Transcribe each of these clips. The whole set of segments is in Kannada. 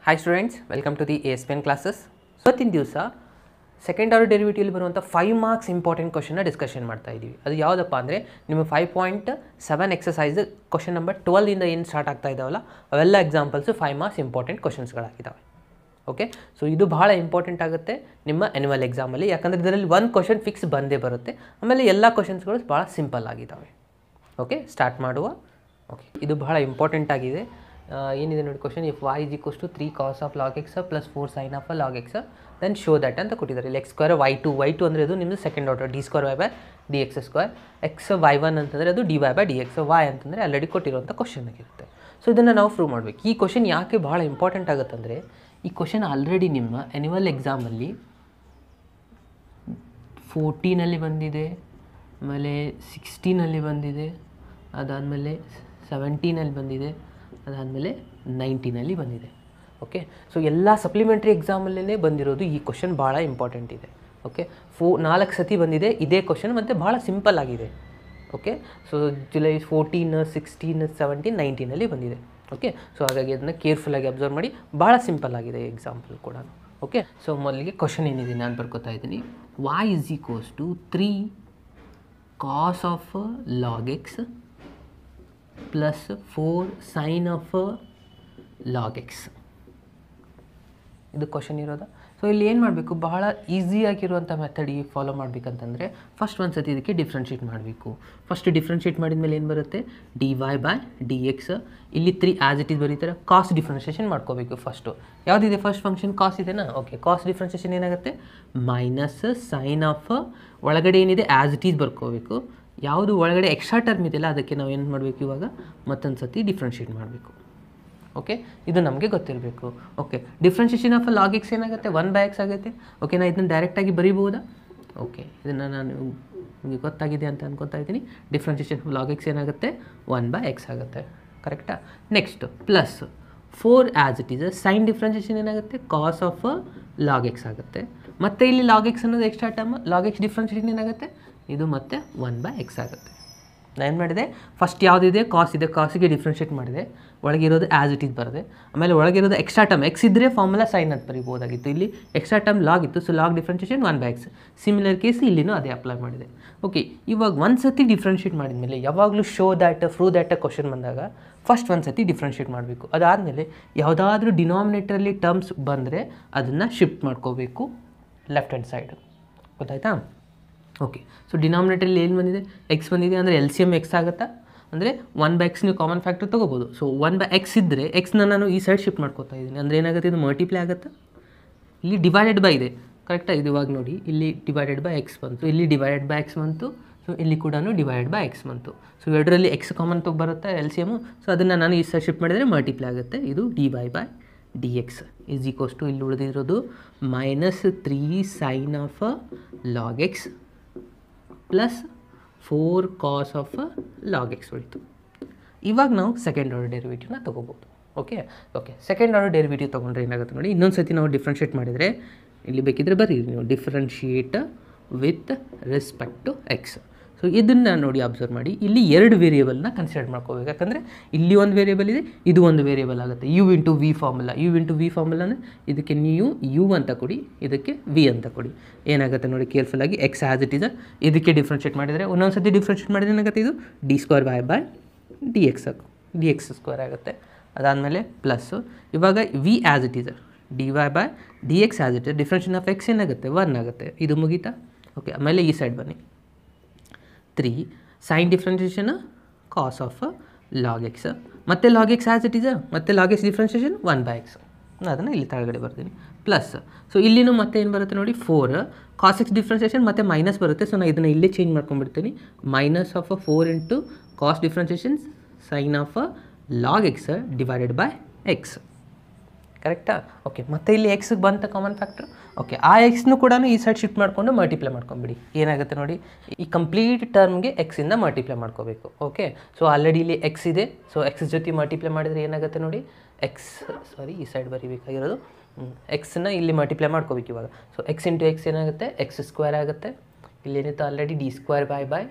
Hi students, welcome to the ASPN classes. ಇವತ್ತಿನ ದಿವಸ ಸೆಕೆಂಡ್ ಆರ್ಡರ್ ಡೆರಿವೇಟಿವ್ ಬರುವಂಥ 5 ಮಾರ್ಕ್ಸ್ ಇಂಪಾರ್ಟೆಂಟ್ ಕ್ವಶನ್ನ ಡಿಸ್ಕಷನ್ ಮಾಡ್ತಾ ಇದ್ದೀವಿ. ಅದು ಯಾವುದಪ್ಪ ಅಂದರೆ ನಿಮ್ಮ 5.7 ಎಕ್ಸಸೈಸ್ ಕ್ವಶನ್ ನಂಬರ್ 12 ಇಂದ ಏನು ಸ್ಟಾರ್ಟ್ ಆಗ್ತಾ ಇದ್ದಾವಲ್ಲ ಅವೆಲ್ಲ ಎಕ್ಸಾಂಪಲ್ಸು 5 ಮಾರ್ಕ್ಸ್ ಇಂಪಾರ್ಟೆಂಟ್ ಕ್ವಶನ್ಸ್ಗಳಾಗಿದ್ದಾವೆ. ಓಕೆ, ಸೊ ಇದು ಭಾಳ ಇಂಪಾರ್ಟೆಂಟ್ ಆಗುತ್ತೆ ನಿಮ್ಮ ಆ್ಯನ್ಯುವಲ್ ಎಕ್ಸಾಮಲ್ಲಿ, ಯಾಕಂದರೆ ಇದರಲ್ಲಿ ಒಂದು ಕ್ವಶನ್ ಫಿಕ್ಸ್ ಬಂದೇ ಬರುತ್ತೆ. ಆಮೇಲೆ ಎಲ್ಲ ಕ್ವಶನ್ಸ್ಗಳು ಭಾಳ ಸಿಂಪಲ್ ಆಗಿದ್ದಾವೆ. ಓಕೆ, ಸ್ಟಾರ್ಟ್ ಮಾಡುವ. ಓಕೆ, ಇದು ಭಾಳ ಇಂಪಾರ್ಟೆಂಟ್ ಆಗಿದೆ. ಏನಿದೆ ನೋಡಿ question, if y is equals to 3 cos of log x plus 4 sin of log x then show that ಅಂತ ಕೊಟ್ಟಿದ್ದಾರೆ. ಇಲ್ಲಿ x ಸ್ಕ್ವೇರ್ y2 ಅಂದರೆ ಅದು ನಿಮ್ಮದು second order d square y by dx square, x y1 ಅಂತಂದರೆ ಅದು dy ಬೈ dx, y ಅಂತಂದರೆ ಆಲ್ರೆಡಿ ಕೊಟ್ಟಿರುವಂಥ ಕ್ವಶನ್ ಆಗಿರುತ್ತೆ. ಸೊ ಇದನ್ನು ನಾವು ಪ್ರೂವ್ ಮಾಡಬೇಕು. ಈ ಕ್ವಶನ್ ಯಾಕೆ ಭಾಳ ಇಂಪಾರ್ಟೆಂಟ್ ಆಗುತ್ತಂದರೆ ಈ ಕ್ವಶನ್ ಆಲ್ರೆಡಿ ನಿಮ್ಮ ಆ್ಯನ್ಯುವಲ್ ಎಕ್ಸಾಮಲ್ಲಿ 14ನಲ್ಲಿ ಬಂದಿದೆ, ಆಮೇಲೆ 16ನಲ್ಲಿ ಬಂದಿದೆ, ಅದಾದಮೇಲೆ 17ನಲ್ಲಿ ಬಂದಿದೆ, ಅದಾದಮೇಲೆ 19ನಲ್ಲಿ ಬಂದಿದೆ. ಓಕೆ, ಸೊ ಎಲ್ಲ ಸಪ್ಲಿಮೆಂಟ್ರಿ ಎಕ್ಸಾಮಲ್ಲೇ ಬಂದಿರೋದು ಈ ಕ್ವಶನ್ ಭಾಳ ಇಂಪಾರ್ಟೆಂಟ್ ಇದೆ. ಓಕೆ, 4 ಸತಿ ಬಂದಿದೆ ಇದೇ ಕ್ವಶನ್, ಮತ್ತು ಭಾಳ ಸಿಂಪಲ್ ಆಗಿದೆ. ಓಕೆ, ಸೊ ಜುಲೈ 14, 16, 17, 19ನಲ್ಲಿ ಬಂದಿದೆ. ಓಕೆ, ಸೊ ಹಾಗಾಗಿ ಅದನ್ನು ಕೇರ್ಫುಲ್ಲಾಗಿ ಅಬ್ಸರ್ವ್ ಮಾಡಿ. ಭಾಳ ಸಿಂಪಲ್ ಆಗಿದೆ ಎಕ್ಸಾಂಪಲ್ ಕೂಡ. ಓಕೆ, ಸೊ ಮೊದಲಿಗೆ ಕ್ವಶನ್ ಏನಿದೆ ನಾನು ಬರ್ಕೋತಾ ಇದ್ದೀನಿ. y is equals to 3 cos of log x plus 4 sin of log x. ಇದು ಕ್ವಶನ್ ಇರೋದು. ಸೊ ಇಲ್ಲಿ ಏನು ಮಾಡಬೇಕು, ಬಹಳ ಈಸಿಯಾಗಿರುವಂಥ ಮೆಥಡ್ ಈ ಫಾಲೋ ಮಾಡಬೇಕಂತಂದರೆ ಫಸ್ಟ್ ಒಂದು ಸತಿ ಇದಕ್ಕೆ ಡಿಫ್ರೆನ್ಷಿಯೇಟ್ ಮಾಡಬೇಕು. ಫಸ್ಟ್ ಡಿಫ್ರೆನ್ಷಿಯೇಟ್ ಮಾಡಿದ ಮೇಲೆ ಏನು ಬರುತ್ತೆ, dy ಬೈ dx. ಇಲ್ಲಿ 3 ಆ್ಯಸ್ ಇಟ್ ಈಸ್ ಬರೀತಾರೆ. ಕಾಸ್ ಡಿಫ್ರೆನ್ಷಿಯೇಷನ್ ಮಾಡ್ಕೋಬೇಕು ಫಸ್ಟು. ಯಾವುದಿದೆ ಫಸ್ಟ್ ಫಂಕ್ಷನ್ ಕಾಸ್ ಇದೆನಾ. ಓಕೆ, ಕಾಸ್ ಡಿಫ್ರೆನ್ಷಿಯೇಷನ್ ಏನಾಗುತ್ತೆ, ಮೈನಸ್ ಸೈನ್ ಆಫ್ ಒಳಗಡೆ ಏನಿದೆ ಆ್ಯಸ್ ಇಟ್ ಈಸ್ ಬರ್ಕೋಬೇಕು. ಯಾವುದು ಒಳಗಡೆ ಎಕ್ಸ್ಟ್ರಾ ಟರ್ಮ್ ಇದೆಯಲ್ಲ ಅದಕ್ಕೆ ನಾವು ಏನು ಮಾಡಬೇಕು, ಇವಾಗ ಮತ್ತೊಂದು ಸತಿ ಡಿಫ್ರೆನ್ಷಿಯೇಟ್ ಮಾಡಬೇಕು. ಓಕೆ, ಇದು ನಮಗೆ ಗೊತ್ತಿರಬೇಕು. Okay, differentiation of log X ಏನಾಗುತ್ತೆ, 1/x ಆಗುತ್ತೆ. ಓಕೆ, ನಾನು ಇದನ್ನು ಡೈರೆಕ್ಟಾಗಿ ಬರೀಬಹುದಾ. ಓಕೆ, ಇದನ್ನು ನಾನು ನಿಮಗೆ ಗೊತ್ತಾಗಿದೆ ಅಂತ ಅನ್ಕೊತಾ ಇದ್ದೀನಿ. ಡಿಫ್ರೆನ್ಷಿಯೇಷನ್ ಆಫ್ ಲಾಗ್ ಎಕ್ಸ್ ಏನಾಗುತ್ತೆ, 1/x ಆಗುತ್ತೆ. ಕರೆಕ್ಟಾ. Next plus 4 as it is, sine differentiation ಏನಾಗುತ್ತೆ, ಕಾಸ್ ಆಫ್ ಲಾಗ್ ಎಕ್ಸ್ ಆಗುತ್ತೆ. ಮತ್ತು ಇಲ್ಲಿ ಲಾಗ್ ಎಕ್ಸ್ ಅನ್ನೋದು extra term, log x differentiation ಏನಾಗುತ್ತೆ, ಇದು ಮತ್ತೆ 1/x ಆಗುತ್ತೆ. ನಾನು ಏನು ಮಾಡಿದೆ, ಫಸ್ಟ್ ಯಾವುದಿದೆ ಕಾಸ್ ಇದೆ, ಕಾಸಿಗೆ ಡಿಫ್ರೆನ್ಷಿಯೇಟ್ ಮಾಡಿದೆ, ಒಳಗಿರೋದು ಆ್ಯಸ್ ಇಟ್ ಈಸ್ ಬರದೆ. ಆಮೇಲೆ ಒಳಗಿರೋದು ಎಕ್ಸ್ಟ್ರಾ ಟರ್ಮ್ ಎಕ್ಸ್ ಇದ್ದರೆ ಫಾರ್ಮುಲಾ ಸೈನ್ ಅಂತ ಬರೀಬೋದಾಗಿತ್ತು. ಇಲ್ಲಿ ಎಕ್ಸ್ಟ್ರಾ ಟರ್ಮ್ ಲಾಗ್ ಇತ್ತು, so log differentiation 1/x. Similar case ಇಲ್ಲಿನೂ ಅದೇ ಅಪ್ಲೈ ಮಾಡಿದೆ. ಓಕೆ, ಇವಾಗ ಒಂದು ಸತಿ ಡಿಫ್ರೆನ್ಷಿಯೇಟ್ ಮಾಡಿದ ಮೇಲೆ ಯಾವಾಗಲೂ show that prove that question ಬಂದಾಗ ಫಸ್ಟ್ ಒಂದು ಸತಿ ಡಿಫ್ರೆನ್ಷಿಯೇಟ್ ಮಾಡಬೇಕು. ಅದಾದಮೇಲೆ ಯಾವುದಾದ್ರೂ ಡಿನಾಮಿನೇಟ್ರಲ್ಲಿ ಟರ್ಮ್ಸ್ ಬಂದರೆ ಅದನ್ನು ಶಿಫ್ಟ್ ಮಾಡ್ಕೋಬೇಕು ಲೆಫ್ಟ್ ಹ್ಯಾಂಡ್ ಸೈಡ್. ಗೊತ್ತಾಯ್ತಾ. ಓಕೆ, ಸೊ ಡಿನಾಮಿನೇಟರಲ್ಲಿ ಏನು ಬಂದಿದೆ, ಎಕ್ಸ್ ಬಂದಿದೆ ಅಂದರೆ ಎಲ್ ಸಿ ಎಮ್ ಎಕ್ಸ್ ಆಗುತ್ತಾ, ಅಂದರೆ 1/x ನೀವು ಕಾಮನ್ ಫ್ಯಾಕ್ಟರ್ ತೊಗೋಬೋದು. ಸೊ 1/x ಇದ್ದರೆ ಎಕ್ಸ್ನ ನಾನು ಈ ಸೈಡ್ ಶಿಫ್ಟ್ ಮಾಡ್ಕೋತಾ ಇದ್ದೀನಿ, ಅಂದರೆ ಏನಾಗುತ್ತೆ, ಇದು ಮಲ್ಟಿಪ್ಲೈ ಆಗುತ್ತಾ. ಇಲ್ಲಿ ಡಿವೈಡೆಡ್ ಬೈ ಇದೆ, ಕರೆಕ್ಟಾಗಿ. ಇದು ಇವಾಗ ನೋಡಿ, ಇಲ್ಲಿ ಡಿವೈಡೆಡ್ ಬೈ ಎಕ್ಸ್ ಬಂತು, ಇಲ್ಲಿ ಡಿವೈಡೆಡ್ ಬೈ ಎಕ್ಸ್ ಬಂತು, ಸೊ ಇಲ್ಲಿ ಕೂಡ ಡಿವೈಡೆಡ್ ಬೈ ಎಕ್ಸ್ ಬಂತು. ಸೊ ಎರಡರಲ್ಲಿ ಎಕ್ಸ್ ಕಾಮನ್ ಬರುತ್ತೆ ಎಲ್ ಸಿ ಎಮು. ಸೊ ಅದನ್ನು ನಾನು ಈ ಸೈಡ್ ಶಿಫ್ಟ್ ಮಾಡಿದರೆ ಮಲ್ಟಿಪ್ಲೈ ಆಗುತ್ತೆ. ಇದು dy by dx is equals to ಇಲ್ಲಿ ಉಳಿದಿರೋದು -3 sine of log x plus 4 cos of log x ಉಳಿತು. ಇವಾಗ ನಾವು ಸೆಕೆಂಡ್ ಆರ್ಡರ್ ಡೆರಿವೇಟಿವ್ನ ತೊಗೋಬೋದು. ಓಕೆ, ಸೆಕೆಂಡ್ ಆರ್ಡರ್ ಡೆರಿವೇಟಿವ್ ತೊಗೊಂಡ್ರೆ ಏನಾಗುತ್ತೆ ನೋಡಿ, ಇನ್ನೊಂದು ಸತಿ ನಾವು ಡಿಫ್ರೆನ್ಷಿಯೇಟ್ ಮಾಡಿದರೆ ಇಲ್ಲಿ ಬೇಕಿದ್ರೆ ಬರೀರಿ ನೀವು, differentiate with respect to x. So ಇದನ್ನು ನೋಡಿ ಅಬ್ಸರ್ವ್ ಮಾಡಿ, ಇಲ್ಲಿ 2 ವೇರಿಯೇಬಲ್ನ ಕನ್ಸಿಡರ್ ಮಾಡ್ಕೋಬೇಕು. ಯಾಕಂದರೆ ಇಲ್ಲಿ ಒಂದು ವೇರಿಯೇಬಲ್ ಇದೆ, ಇದು ಒಂದು ವೇರಿಯೇಬಲ್ ಆಗುತ್ತೆ. ಯು ಇಂಟು ವಿ ಫಾರ್ಮುಲಾನ ಇದಕ್ಕೆ ನೀವು ಯು ಅಂತ ಕೊಡಿ, ಇದಕ್ಕೆ ವಿ ಅಂತ ಕೊಡಿ. ಏನಾಗುತ್ತೆ ನೋಡಿ ಕೇರ್ಫುಲ್ಲಾಗಿ, ಎಕ್ಸ್ ಆ್ಯಸ್ ಇಟ್ ಈಸ್ ಇದಕ್ಕೆ ಡಿಫ್ರೆನ್ಷಿಯೇಟ್ ಮಾಡಿದರೆ, ಒಂದೊಂದು ಸತಿ ಡಿಫ್ರೆನ್ಷಿಯೇಟ್ ಮಾಡಿದರೆ ಏನಾಗುತ್ತೆ, ಇದು d square by d x square ಆಗುತ್ತೆ. ಅದಾದಮೇಲೆ ಪ್ಲಸ್ಸು, ಇವಾಗ v as it is d y by d x as it is, differentiation of x ಏನಾಗುತ್ತೆ 1 ಆಗುತ್ತೆ. ಇದು ಮುಗೀತಾ. ಓಕೆ, ಆಮೇಲೆ ಈ ಸೈಡ್ ಬನ್ನಿ, 3 sine differentiation cos of log x, ಮತ್ತು log x as it is, ಮತ್ತು ಲಾಗ್ ಎಕ್ಸ್ ಡಿಫ್ರೆನ್ಷಿಯೇಷನ್ 1/x. ಅದನ್ನು ಇಲ್ಲಿ ಕೆಳಗಡೆ ಬರ್ತೀನಿ ಪ್ಲಸ್. ಸೊ ಇಲ್ಲಿನೂ ಮತ್ತೆ ಏನು ಬರುತ್ತೆ ನೋಡಿ, 4 ಕಾಸ್ ಎಕ್ಸ್ ಡಿಫ್ರೆನ್ಷಿಯೇಷನ್ ಮತ್ತು ಮೈನಸ್ ಬರುತ್ತೆ. ಸೊ ನಾನು ಇದನ್ನು ಇಲ್ಲೇ ಚೇಂಜ್ ಮಾಡ್ಕೊಂಡ್ಬಿಡ್ತೀನಿ, -4 into cos differentiation sine of log x divided by x. ಕರೆಕ್ಟಾ. ಓಕೆ, ಮತ್ತು ಇಲ್ಲಿ ಎಕ್ಸ್ಗೆ ಬಂತ ಕಾಮನ್ ಫ್ಯಾಕ್ಟ್ರ್. ಓಕೆ, ಆ ಎಕ್ಸ್ನು ಕೂಡ ಈ ಸೈಡ್ ಶಿಫ್ಟ್ ಮಾಡಿಕೊಂಡು ಮಲ್ಟಿಪ್ಲೈ ಮಾಡ್ಕೊಂಬಿಡಿ. ಏನಾಗುತ್ತೆ ನೋಡಿ, ಈ ಕಂಪ್ಲೀಟ್ ಟರ್ಮ್ಗೆ ಎಕ್ಸಿಂದ ಮಲ್ಟಿಪ್ಲೈ ಮಾಡ್ಕೋಬೇಕು. ಓಕೆ, ಸೊ ಆಲ್ರೆಡಿ ಇಲ್ಲಿ ಎಕ್ಸ್ ಇದೆ, ಸೊ ಎಕ್ಸ್ ಜೊತೆ ಮಲ್ಟಿಪ್ಲೈ ಮಾಡಿದರೆ ಏನಾಗುತ್ತೆ ನೋಡಿ, ಈ ಸೈಡ್ ಬರೀಬೇಕಾಗಿರೋದು ಎಕ್ಸನ್ನ ಇಲ್ಲಿ ಮಲ್ಟಿಪ್ಲೈ ಮಾಡ್ಕೋಬೇಕು ಇವಾಗ. ಸೊ ಎಕ್ಸ್ ಇಂಟು ಎಕ್ಸ್ ಏನಾಗುತ್ತೆ, ಎಕ್ಸ್ ಸ್ಕ್ವೇರ್ ಆಗುತ್ತೆ. ಇಲ್ಲೇನಿತ್ತು already d square by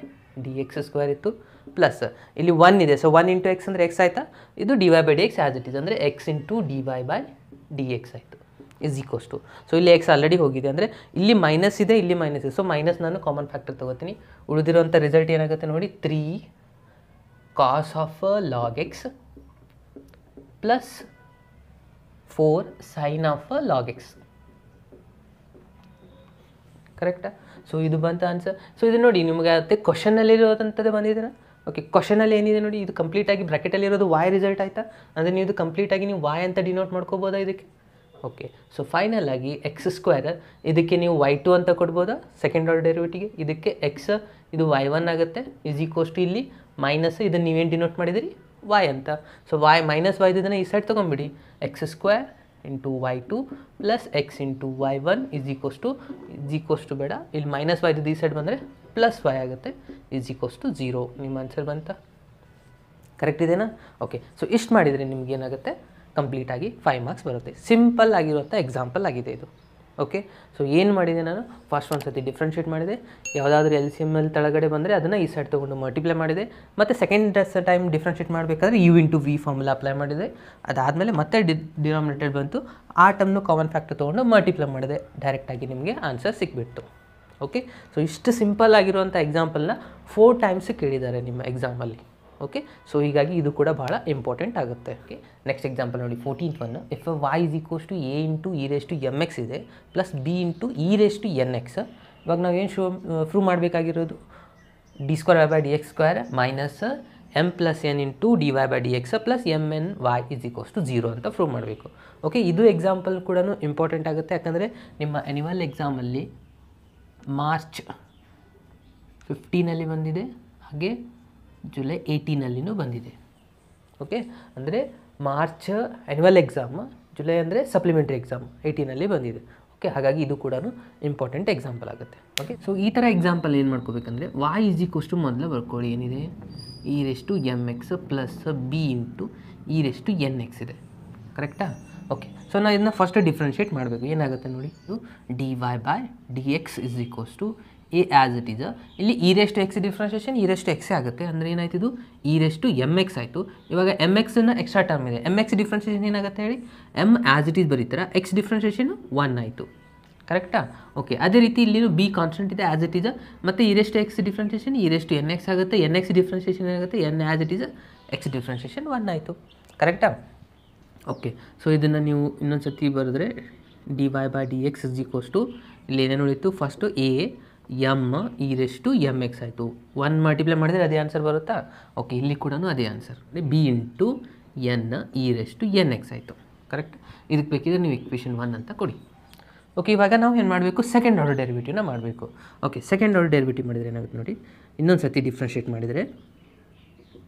d x square ಇತ್ತು, ಪ್ಲಸ್ ಇಲ್ಲಿ 1 ಇದೆ. ಸೊ 1 ಇಂಟು ಎಕ್ಸ್ ಅಂದರೆ ಎಕ್ಸ್ ಆಯಿತಾ, ಇದು d y by d x as it is ಅಂದರೆ x into d y by d x ಆಯಿತು ಇಸ್ ಈಕ್ವಲ್ಸ್ ಟು, ಸೊ ಇಲ್ಲಿ ಎಕ್ಸ್ ಆಲ್ರೆಡಿ ಹೋಗಿದೆ ಅಂದರೆ ಇಲ್ಲಿ ಮೈನಸ್ ಇದೆ, ಇಲ್ಲಿ ಮೈನಸ್ ಇದೆ, ಸೊ ಮೈನಸ್ ನಾನು ಕಾಮನ್ ಫ್ಯಾಕ್ಟರ್ ತೊಗೋತೀನಿ. ಉಳಿದಿರೋಂಥ ರಿಸಲ್ಟ್ ಏನಾಗುತ್ತೆ ನೋಡಿ, 3 cos of log x plus 4 sin of log X. ಕರೆಕ್ಟಾ? ಸೊ ಇದು ಬಂತ ಆನ್ಸರ್. ಸೊ ಇದು ನೋಡಿ ನಿಮಗೆ ಆಗುತ್ತೆ ಕ್ವಶನಲ್ಲಿರೋದಂಥದ್ದು ಬಂದಿದ್ದೀರಾ. ಓಕೆ, ಕ್ವಶನಲ್ಲಿ ಏನಿದೆ ನೋಡಿ, ಇದು ಕಂಪ್ಲೀಟಾಗಿ ಬ್ರ್ಯಾಕೆಟಲ್ಲಿರೋದು y ರಿಸಲ್ಟ್ ಆಯಿತಾ, ಅಂದರೆ ನೀವು ಇದು ಕಂಪ್ಲೀಟಾಗಿ ನೀವು y ಅಂತ ಡಿನೋಟ್ ಮಾಡ್ಕೋಬೋದಾ ಇದಕ್ಕೆ. ಓಕೆ, ಸೊ ಫೈನಲ್ ಆಗಿ ಎಕ್ಸ್ ಸ್ಕ್ವೇರ್ ಇದಕ್ಕೆ ನೀವು y2 ಅಂತ ಕೊಡ್ಬೋದಾ ಸೆಕೆಂಡ್ ಆರ್ಡರ್ ಡೆರಿವೇಟಿವ್ಗೆ, ಇದಕ್ಕೆ ಎಕ್ಸ್ ಇದು y1 ಆಗುತ್ತೆ ಇಸ್ ಈಕ್ವಲ್ಸ್ ಟು ಇಲ್ಲಿ ಮೈನಸ್ ಇದನ್ನು ನೀವೇನು ಡಿನೋಟ್ ಮಾಡಿದಿರಿ y ಅಂತ. ಸೊ y ಮೈನಸ್ y ಇದನ್ನು ಈ ಸೈಡ್ ತೊಗೊಂಬಿಡಿ, x square into y2 plus x into y1 is equals to ಬೇಡ, ಇಲ್ಲಿ ಮೈನಸ್ y ಈ ಸೈಡ್ ಬಂದರೆ ಪ್ಲಸ್ y ಆಗುತ್ತೆ ಇಸ್ ಈಕ್ವಲ್ಸ್ ಟು 0. ನಿಮ್ಮ ಆನ್ಸರ್ ಬಂತ? ಕರೆಕ್ಟ್ ಇದೆನಾ? ಓಕೆ, ಸೊ ಇಷ್ಟು ಮಾಡಿದರೆ ನಿಮ್ಗೆ ಏನಾಗುತ್ತೆ, ಕಂಪ್ಲೀಟಾಗಿ 5 ಮಾರ್ಕ್ಸ್ ಬರುತ್ತೆ. ಸಿಂಪಲ್ ಆಗಿರುವಂಥ ಎಕ್ಸಾಂಪಲ್ ಆಗಿದೆ ಇದು. ಓಕೆ, ಸೊ ಏನು ಮಾಡಿದೆ ನಾನು, ಫಸ್ಟ್ ಒಂದು ಸತಿ ಡಿಫ್ರೆನ್ಷಿಯೇಟ್ ಮಾಡಿದೆ, ಯಾವುದಾದ್ರೂ ಎಲ್ ಸಿ ಎಮ್ ಎಲ್ ಕೆಳಗಡೆ ಬಂದರೆ ಅದನ್ನು ಈ ಸೈಡ್ ತೊಗೊಂಡು ಮಲ್ಟಿಪ್ಲೈ ಮಾಡಿದೆ, ಮತ್ತು ಸೆಕೆಂಡ್ ಟೈಮ್ ಡಿಫ್ರೆನ್ಷಿಯೇಟ್ ಮಾಡಬೇಕಾದ್ರೆ u into v formula apply ಮಾಡಿದೆ. ಅದಾದಮೇಲೆ ಮತ್ತೆ ಡಿನಾಮಿನೇಟರ್ ಬಂತು, ಆ ಟರ್ಮ್ನು ಕಾಮನ್ ಫ್ಯಾಕ್ಟರ್ ತೊಗೊಂಡು ಮಲ್ಟಿಪ್ಲೈ ಮಾಡಿದೆ, ಡೈರೆಕ್ಟಾಗಿ ನಿಮಗೆ ಆನ್ಸರ್ ಸಿಕ್ಬಿಟ್ಟು. ಓಕೆ, ಸೊ ಇಷ್ಟು ಸಿಂಪಲ್ ಆಗಿರುವಂಥ ಎಕ್ಸಾಂಪಲ್ನ 4 ಟೈಮ್ಸ್ ಕೇಳಿದ್ದಾರೆ ನಿಮ್ಮ ಎಕ್ಸಾಮಲ್ಲಿ. ಓಕೆ, ಸೊ ಹೀಗಾಗಿ ಇದು ಕೂಡ ಭಾಳ ಇಂಪಾರ್ಟೆಂಟ್ ಆಗುತ್ತೆ. ಓಕೆ, ನೆಕ್ಸ್ಟ್ ಎಕ್ಸಾಂಪಲ್ ನೋಡಿ 14th one. If y is equals to a into e raise to m x ಇದೆ plus b into e raise to n x. ಇವಾಗ ನಾವೇನು ಪ್ರೂವ್ ಮಾಡಬೇಕಾಗಿರೋದು, d square by d x square minus m plus n into d y by d x plus m n y is equals to 0 ಅಂತ ಪ್ರೂವ್ ಮಾಡಬೇಕು. ಓಕೆ, ಇದು ಎಕ್ಸಾಂಪಲ್ ಕೂಡ ಇಂಪಾರ್ಟೆಂಟ್ ಆಗುತ್ತೆ, ಯಾಕಂದರೆ ನಿಮ್ಮ ಆ್ಯನ್ಯುವಲ್ ಎಕ್ಸಾಮಲ್ಲಿ ಮಾರ್ಚ್ 15ನಲ್ಲಿ ಬಂದಿದೆ, ಹಾಗೆ ಜುಲೈ 18ನಲ್ಲಿನೂ ಬಂದಿದೆ. ಓಕೆ, ಅಂದರೆ ಮಾರ್ಚ್ ಆ್ಯನ್ಯುವಲ್ ಎಕ್ಸಾಮ್, ಜುಲೈ ಅಂದರೆ ಸಪ್ಲಿಮೆಂಟ್ರಿ ಎಕ್ಸಾಮ್ 18ನಲ್ಲಿ ಬಂದಿದೆ. ಓಕೆ, ಹಾಗಾಗಿ ಇದು ಕೂಡ ಇಂಪಾರ್ಟೆಂಟ್ ಎಕ್ಸಾಂಪಲ್ ಆಗುತ್ತೆ. ಓಕೆ, ಸೊ ಈ ಥರ ಎಕ್ಸಾಂಪಲ್ ಏನು ಮಾಡ್ಕೋಬೇಕಂದ್ರೆ y ಈಸ್ ಈಕ್ವಲ್ಸ್ ಟು ಮೊದಲು ಬರ್ಕೊಳ್ಳಿ, ಏನಿದೆ e raise to m x plus b into e raise to n x ಇದೆ. ಕರೆಕ್ಟಾ? ಓಕೆ, ಸೊ ನಾನು ಇದನ್ನ ಫಸ್ಟ್ ಡಿಫ್ರೆನ್ಷಿಯೇಟ್ ಮಾಡಬೇಕು. ಏನಾಗುತ್ತೆ ನೋಡಿ, ಇದು d y by d x is equals to a as it is. ಇಲ್ಲಿ e raise to x differentiation e raise to ಎಕ್ಸೇ ಆಗುತ್ತೆ, ಅಂದರೆ ಏನಾಯ್ತು ಇದು e raise to m x ಆಯಿತು. ಇವಾಗ ಎಮ್ ಎಕ್ಸನ್ನು ಎಕ್ಸ್ಟ್ರಾ ಟರ್ಮ್ ಇದೆ, ಎಮ್ ಎಕ್ಸ್ ಡಿಫ್ರೆನ್ಷಿಯೇಷನ್ ಏನಾಗುತ್ತೆ ಹೇಳಿ, ಎಮ್ ಆ್ಯಸ್ ಇಟ್ ಈಸ್ ಬರೀತಾರೆ, ಎಕ್ಸ್ ಡಿಫ್ರೆನ್ಷಿಯೇಷನ್ 1 ಆಯಿತು. ಕರೆಕ್ಟಾ? ಓಕೆ, ಅದೇ ರೀತಿ ಇಲ್ಲಿ ಬಿ ಕಾನ್ಸ್ಟೆಂಟ್ ಇದೆ ಆ್ಯಸ್ ಇಟ್ ಈಸ್, ಮತ್ತು e raise to x differentiation e raise to n x ಆಗುತ್ತೆ, ಎನ್ ಎಕ್ಸ್ ಡಿಫ್ರೆನ್ಷಿಯೇಷನ್ ಏನಾಗುತ್ತೆ n as it is, x differentiation 1 ಆಯಿತು. ಕರೆಕ್ಟಾ? ಓಕೆ, ಸೊ ಇದನ್ನು ನೀವು ಇನ್ನೊಂದು ಸತಿ ಬರೆದ್ರೆ d y by d x is equals to ಇಲ್ಲಿ ಏನೇನು ಉಳಿತು, first a m e raise to m x ಆಯಿತು, 1 ಮಲ್ಟಿಪ್ಲೈ ಮಾಡಿದರೆ ಅದೇ ಆನ್ಸರ್ ಬರುತ್ತಾ. ಓಕೆ, ಇಲ್ಲಿ ಕೂಡ ಅದೇ answer, b into n e raise to n x ಆಯಿತು. ಕರೆಕ್ಟ್? ಇದಕ್ಕೆ ಬೇಕಿದ್ರೆ ನೀವು ಇಕ್ವೇಷನ್ 1 ಅಂತ ಕೊಡಿ. ಓಕೆ, ಇವಾಗ ನಾವು ಏನು ಮಾಡಬೇಕು, ಸೆಕೆಂಡ್ ಆರ್ಡರ್ ಡೆರಿವೇಟಿವ್ನ ಮಾಡಬೇಕು. ಓಕೆ, ಸೆಕೆಂಡ್ ಆರ್ಡರ್ ಡೆರಿವೇಟಿವ್ ಮಾಡಿದರೆ ಏನಾಗುತ್ತೆ ನೋಡಿ, ಇನ್ನೊಂದು ಸತಿ ಡಿಫ್ರೆನ್ಷಿಯೇಟ್ ಮಾಡಿದರೆ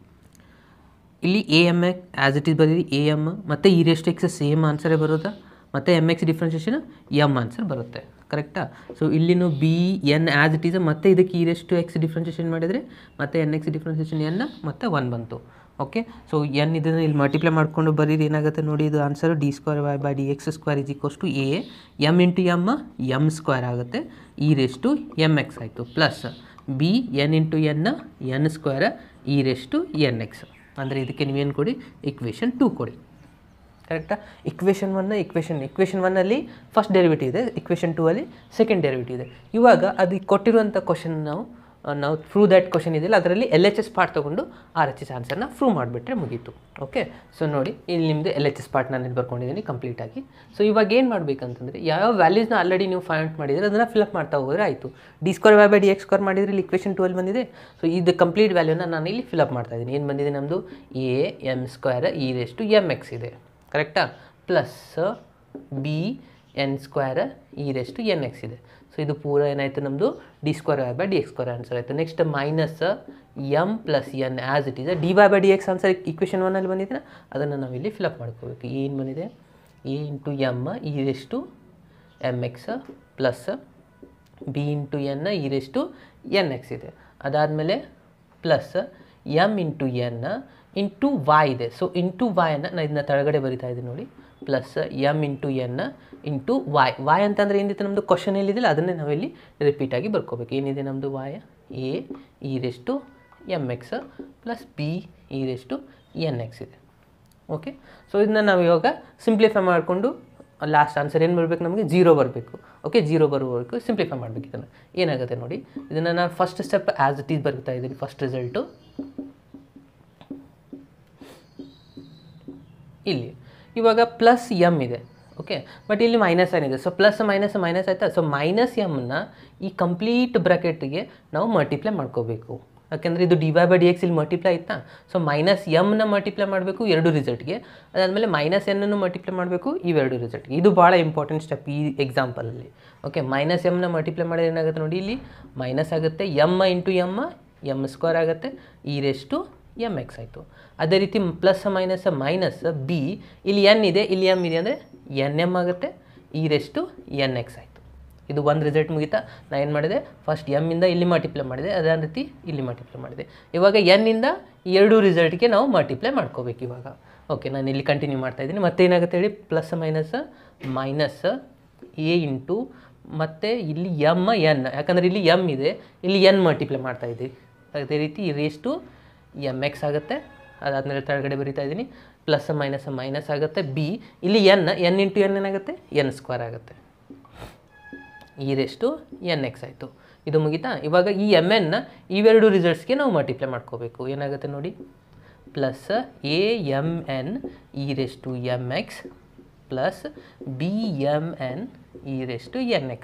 ಇಲ್ಲಿ a m x as it is ಬರೀರಿ ಎ ಎಮ್ ಮತ್ತು e raise to x same ಆನ್ಸರೇ ಬರುತ್ತಾ, ಮತ್ತು m x differentiation m answer ಬರುತ್ತೆ. ಕರೆಕ್ಟಾ? ಸೊ ಇಲ್ಲಿನೂ b n as it is, ಮತ್ತು ಇದಕ್ಕೆ e raise to x differentiation ಮಾಡಿದರೆ ಮತ್ತು ಎನ್ ಎಕ್ಸ್ ಡಿಫ್ರೆನ್ಷಿಯೇಷನ್ ಎನ್ ಮತ್ತು 1 ಬಂತು. ಓಕೆ, ಸೊ ಎನ್ ಇದನ್ನು ಇಲ್ಲಿ ಮಲ್ಟಿಪ್ಲೈ ಮಾಡಿಕೊಂಡು ಬರೀರಿ, ಏನಾಗುತ್ತೆ ನೋಡಿ, ಇದು answer d square y by d x square is equals to a m into m square ಆಗುತ್ತೆ, e raise to m x ಆಯಿತು, plus b n into n square e raise to n x. ಅಂದರೆ ಇದಕ್ಕೆ ನೀವೇನು ಕೊಡಿ, ಇಕ್ವೇಷನ್ 2 ಕೊಡಿ. ಕರೆಕ್ಟಾ? ಇಕ್ವೇಷನ್ 1ನಲ್ಲಿ ಫಸ್ಟ್ ಡೆರಿವೇಟಿವ್ ಇದೆ, ಇಕ್ವೇಷನ್ 2ಅಲ್ಲಿ ಸೆಕೆಂಡ್ ಡೆರಿವೇಟಿವ್ ಇದೆ. ಇವಾಗ ಅದು ಕೊಟ್ಟಿರುವಂಥ ಕ್ವಶನ್ ನಾವು ಪ್ರೂವ್ ದ್ಯಾಟ್ ಕ್ವಶನ್ ಇದೆಯಲ್ಲ, ಅದರಲ್ಲಿ ಎಲ್ ಎಚ್ ಎಸ್ ಪಾರ್ಟ್ ತೊಗೊಂಡು ಆರ್ ಎಚ್ ಎಸ್ ಆನ್ಸರ್ನ ಪ್ರೂವ್ ಮಾಡಿಬಿಟ್ರೆ ಮುಗೀತು. ಓಕೆ, ಸೊ ನೋಡಿ ಇಲ್ಲಿ ನಿಮ್ಮದು ಎಲ್ ಎಚ್ ಎಸ್ ಪಾರ್ಟ್ ನಾನು ಬರ್ಕೊಂಡಿದ್ದೀನಿ ಕಂಪ್ಲೀಟಾಗಿ. ಸೊ ಇವಾಗ ಏನು ಮಾಡಬೇಕಂತಂದರೆ, ಯಾವ ವ್ಯಾಲ್ಯೂಸ್ನ ಆಲ್ರೆಡಿ ನೀವು ಫೈಂಡ್ ಮಾಡಿದರೆ ಅದನ್ನು ಫಿಲಪ್ ಮಾಡ್ತಾ ಹೋದರೆ ಆಯಿತು. D square y by d x square ಮಾಡಿದರೆ ಇಲ್ಲಿ ಇಕ್ವೇಷನ್ 2ಅಲ್ಲಿ ಬಂದಿದೆ. ಸೊ ಇದು ಕಂಪ್ಲೀಟ್ ವ್ಯಾಲ್ಯೂನ ನಾನು ಇಲ್ಲಿ ಫಿಲಪ್ ಮಾಡ್ತಾ ಇದ್ದೀನಿ. ಏನು ಬಂದಿದೆ ನಮ್ಮದು, a m square e raise to m x ಇದೆ. ಕರೆಕ್ಟಾ? Plus b n square e raise to n x ಇದೆ. ಸೊ ಇದು ಪೂರ ಏನಾಯಿತು ನಮ್ಮದು d square y by d x square answer ಆಯಿತು. Next minus m plus n as it is d y by d x answer equation 1ಅಲ್ಲಿ ಬಂದಿದೆ, ಅದನ್ನು ನಾವಿಲ್ಲಿ ಫಿಲಪ್ ಮಾಡ್ಕೋಬೇಕು. ಏನು ಬಂದಿದೆ, a into m e raise to m x plus b into n e raise to n x ಇದೆ. ಅದಾದಮೇಲೆ plus m into n into y ಇದೆ. ಸೊ ಇಂಟು ವೈಯನ್ನು ನಾನು ಇದನ್ನ ಕೆಳಗಡೆ ಬರಿತಾ ಇದ್ದೀನಿ ನೋಡಿ, plus m into n into y ಅಂತಂದರೆ ಏನಿದೆ ನಮ್ಮದು ಕ್ವಶನ್ ಎಲ್ಲಿದೆಯಲ್ಲ ಅದನ್ನೇ ನಾವಿಲ್ಲಿ ರಿಪೀಟಾಗಿ ಬರ್ಕೋಬೇಕು. ಏನಿದೆ ನಮ್ಮದು y a e raise to m x plus b e raise to n x ಇದೆ. ಓಕೆ, ಸೊ ಇದನ್ನ ನಾವು ಇವಾಗ ಸಿಂಪ್ಲಿಫೈ ಮಾಡಿಕೊಂಡು ಲಾಸ್ಟ್ ಆನ್ಸರ್ ಏನು ಬರಬೇಕು ನಮಗೆ 0 ಬರಬೇಕು. ಓಕೆ, 0 ಬರುವವರೆಗೂ ಸಿಂಪ್ಲಿಫೈ ಮಾಡಬೇಕು. ಇದನ್ನು ಏನಾಗುತ್ತೆ ನೋಡಿ, ಇದನ್ನು ನಾನು first step as it is ಬರ್ತಾ ಇದ್ದೀನಿ. ಫಸ್ಟ್ ರಿಸಲ್ಟು ಇಲ್ಲಿ ಇವಾಗ ಪ್ಲಸ್ ಎಮ್ ಇದೆ. ಓಕೆ, ಬಟ್ ಇಲ್ಲಿ ಮೈನಸ್ ಏನಿದೆ. ಸೊ ಪ್ಲಸ್ ಮೈನಸ್ ಮೈನಸ್ ಆಯಿತಾ. ಸೊ ಮೈನಸ್ ಎಮ್ನ ಈ ಕಂಪ್ಲೀಟ್ ಬ್ರಾಕೆಟ್ಗೆ ನಾವು ಮಲ್ಟಿಪ್ಲೈ ಮಾಡ್ಕೋಬೇಕು. ಯಾಕೆಂದರೆ ಇದು dy/dx ಇಲ್ಲಿ ಮಲ್ಟಿಪ್ಲೈ ಆಯಿತಾ. ಸೊ ಮೈನಸ್ ಎಮ್ನ ಮಲ್ಟಿಪ್ಲೈ ಮಾಡಬೇಕು ಎರಡು ರಿಸಲ್ಟ್ಗೆ, ಅದಾದಮೇಲೆ ಮೈನಸ್ ಎನ್ನನ್ನು ಮಲ್ಟಿಪ್ಲೈ ಮಾಡಬೇಕು ಇವೆರಡು ರಿಸಲ್ಟ್ಗೆ. ಇದು ಭಾಳ ಇಂಪಾರ್ಟೆಂಟ್ ಸ್ಟೆಪ್ ಈ ಎಕ್ಸಾಂಪಲಲ್ಲಿ. ಓಕೆ, ಮೈನಸ್ ಎಮ್ನ ಮಲ್ಟಿಪ್ಲೈ ಮಾಡಿದ್ರೆ ಏನಾಗುತ್ತೆ ನೋಡಿ, ಇಲ್ಲಿ ಮೈನಸ್ ಆಗುತ್ತೆ, ಎಮ್ ಇಂಟು ಎಮ್ ಸ್ಕ್ವೇರ್ ಆಗುತ್ತೆ, e⁻mx ಆಯಿತು. ಅದೇ ರೀತಿ ಪ್ಲಸ್ ಮೈನಸ್ ಮೈನಸ್ ಬಿ, ಇಲ್ಲಿ ಎನ್ ಇದೆ, ಇಲ್ಲಿ ಎಮ್ ಇದೆ ಅಂದರೆ NM ಆಗುತ್ತೆ, e⁻nx ಆಯಿತು. ಇದು ಒಂದು ರಿಸಲ್ಟ್ ಮುಗಿತಾ. ನಾನು ಏನು ಮಾಡಿದೆ, ಫಸ್ಟ್ ಎಮ್ಮಿಂದ ಇಲ್ಲಿ ಮಲ್ಟಿಪ್ಲೈ ಮಾಡಿದೆ, ಅದೇ ರೀತಿ ಇಲ್ಲಿ ಮಲ್ಟಿಪ್ಲೈ ಮಾಡಿದೆ. ಇವಾಗ ಎನ್ನಿಂದ ಎರಡು ರಿಸಲ್ಟ್ಗೆ ನಾವು ಮಲ್ಟಿಪ್ಲೈ ಮಾಡ್ಕೋಬೇಕು ಇವಾಗ. ಓಕೆ, ನಾನು ಇಲ್ಲಿ ಕಂಟಿನ್ಯೂ ಮಾಡ್ತಾಯಿದ್ದೀನಿ. ಮತ್ತೇನಾಗುತ್ತೆ ಹೇಳಿ, ಪ್ಲಸ್ ಮೈನಸ್ ಎ ಇಂಟು ಮತ್ತು ಇಲ್ಲಿ ಎನ್, ಯಾಕಂದರೆ ಇಲ್ಲಿ ಎಮ್ ಇದೆ, ಇಲ್ಲಿ ಎನ್ ಮಲ್ಟಿಪ್ಲೈ ಮಾಡ್ತಾಯಿದ್ದೀವಿ. ಅದೇ ರೀತಿ e⁻mx ಆಗುತ್ತೆ. ಅದಾದಮೇಲೆ ಕೆಳಗಡೆ ಬರೀತಾ ಇದ್ದೀನಿ, ಪ್ಲಸ್ ಮೈನಸ್ ಆಗುತ್ತೆ ಬಿ, ಇಲ್ಲಿ ಎನ್ ಇಂಟು ಎನ್ ಏನಾಗುತ್ತೆ, ಎನ್ ಸ್ಕ್ವೇರ್ ಆಗುತ್ತೆ, e⁻nx ಆಯಿತು. ಇದು ಮುಗಿತಾ. ಇವಾಗ ಈ mn ಇವೆರಡು ರಿಸಲ್ಟ್ಸ್ಗೆ ನಾವು ಮಲ್ಟಿಪ್ಲೈ ಮಾಡ್ಕೋಬೇಕು. ಏನಾಗುತ್ತೆ ನೋಡಿ, plus AMN e⁻mx plus BMN e⁻nx.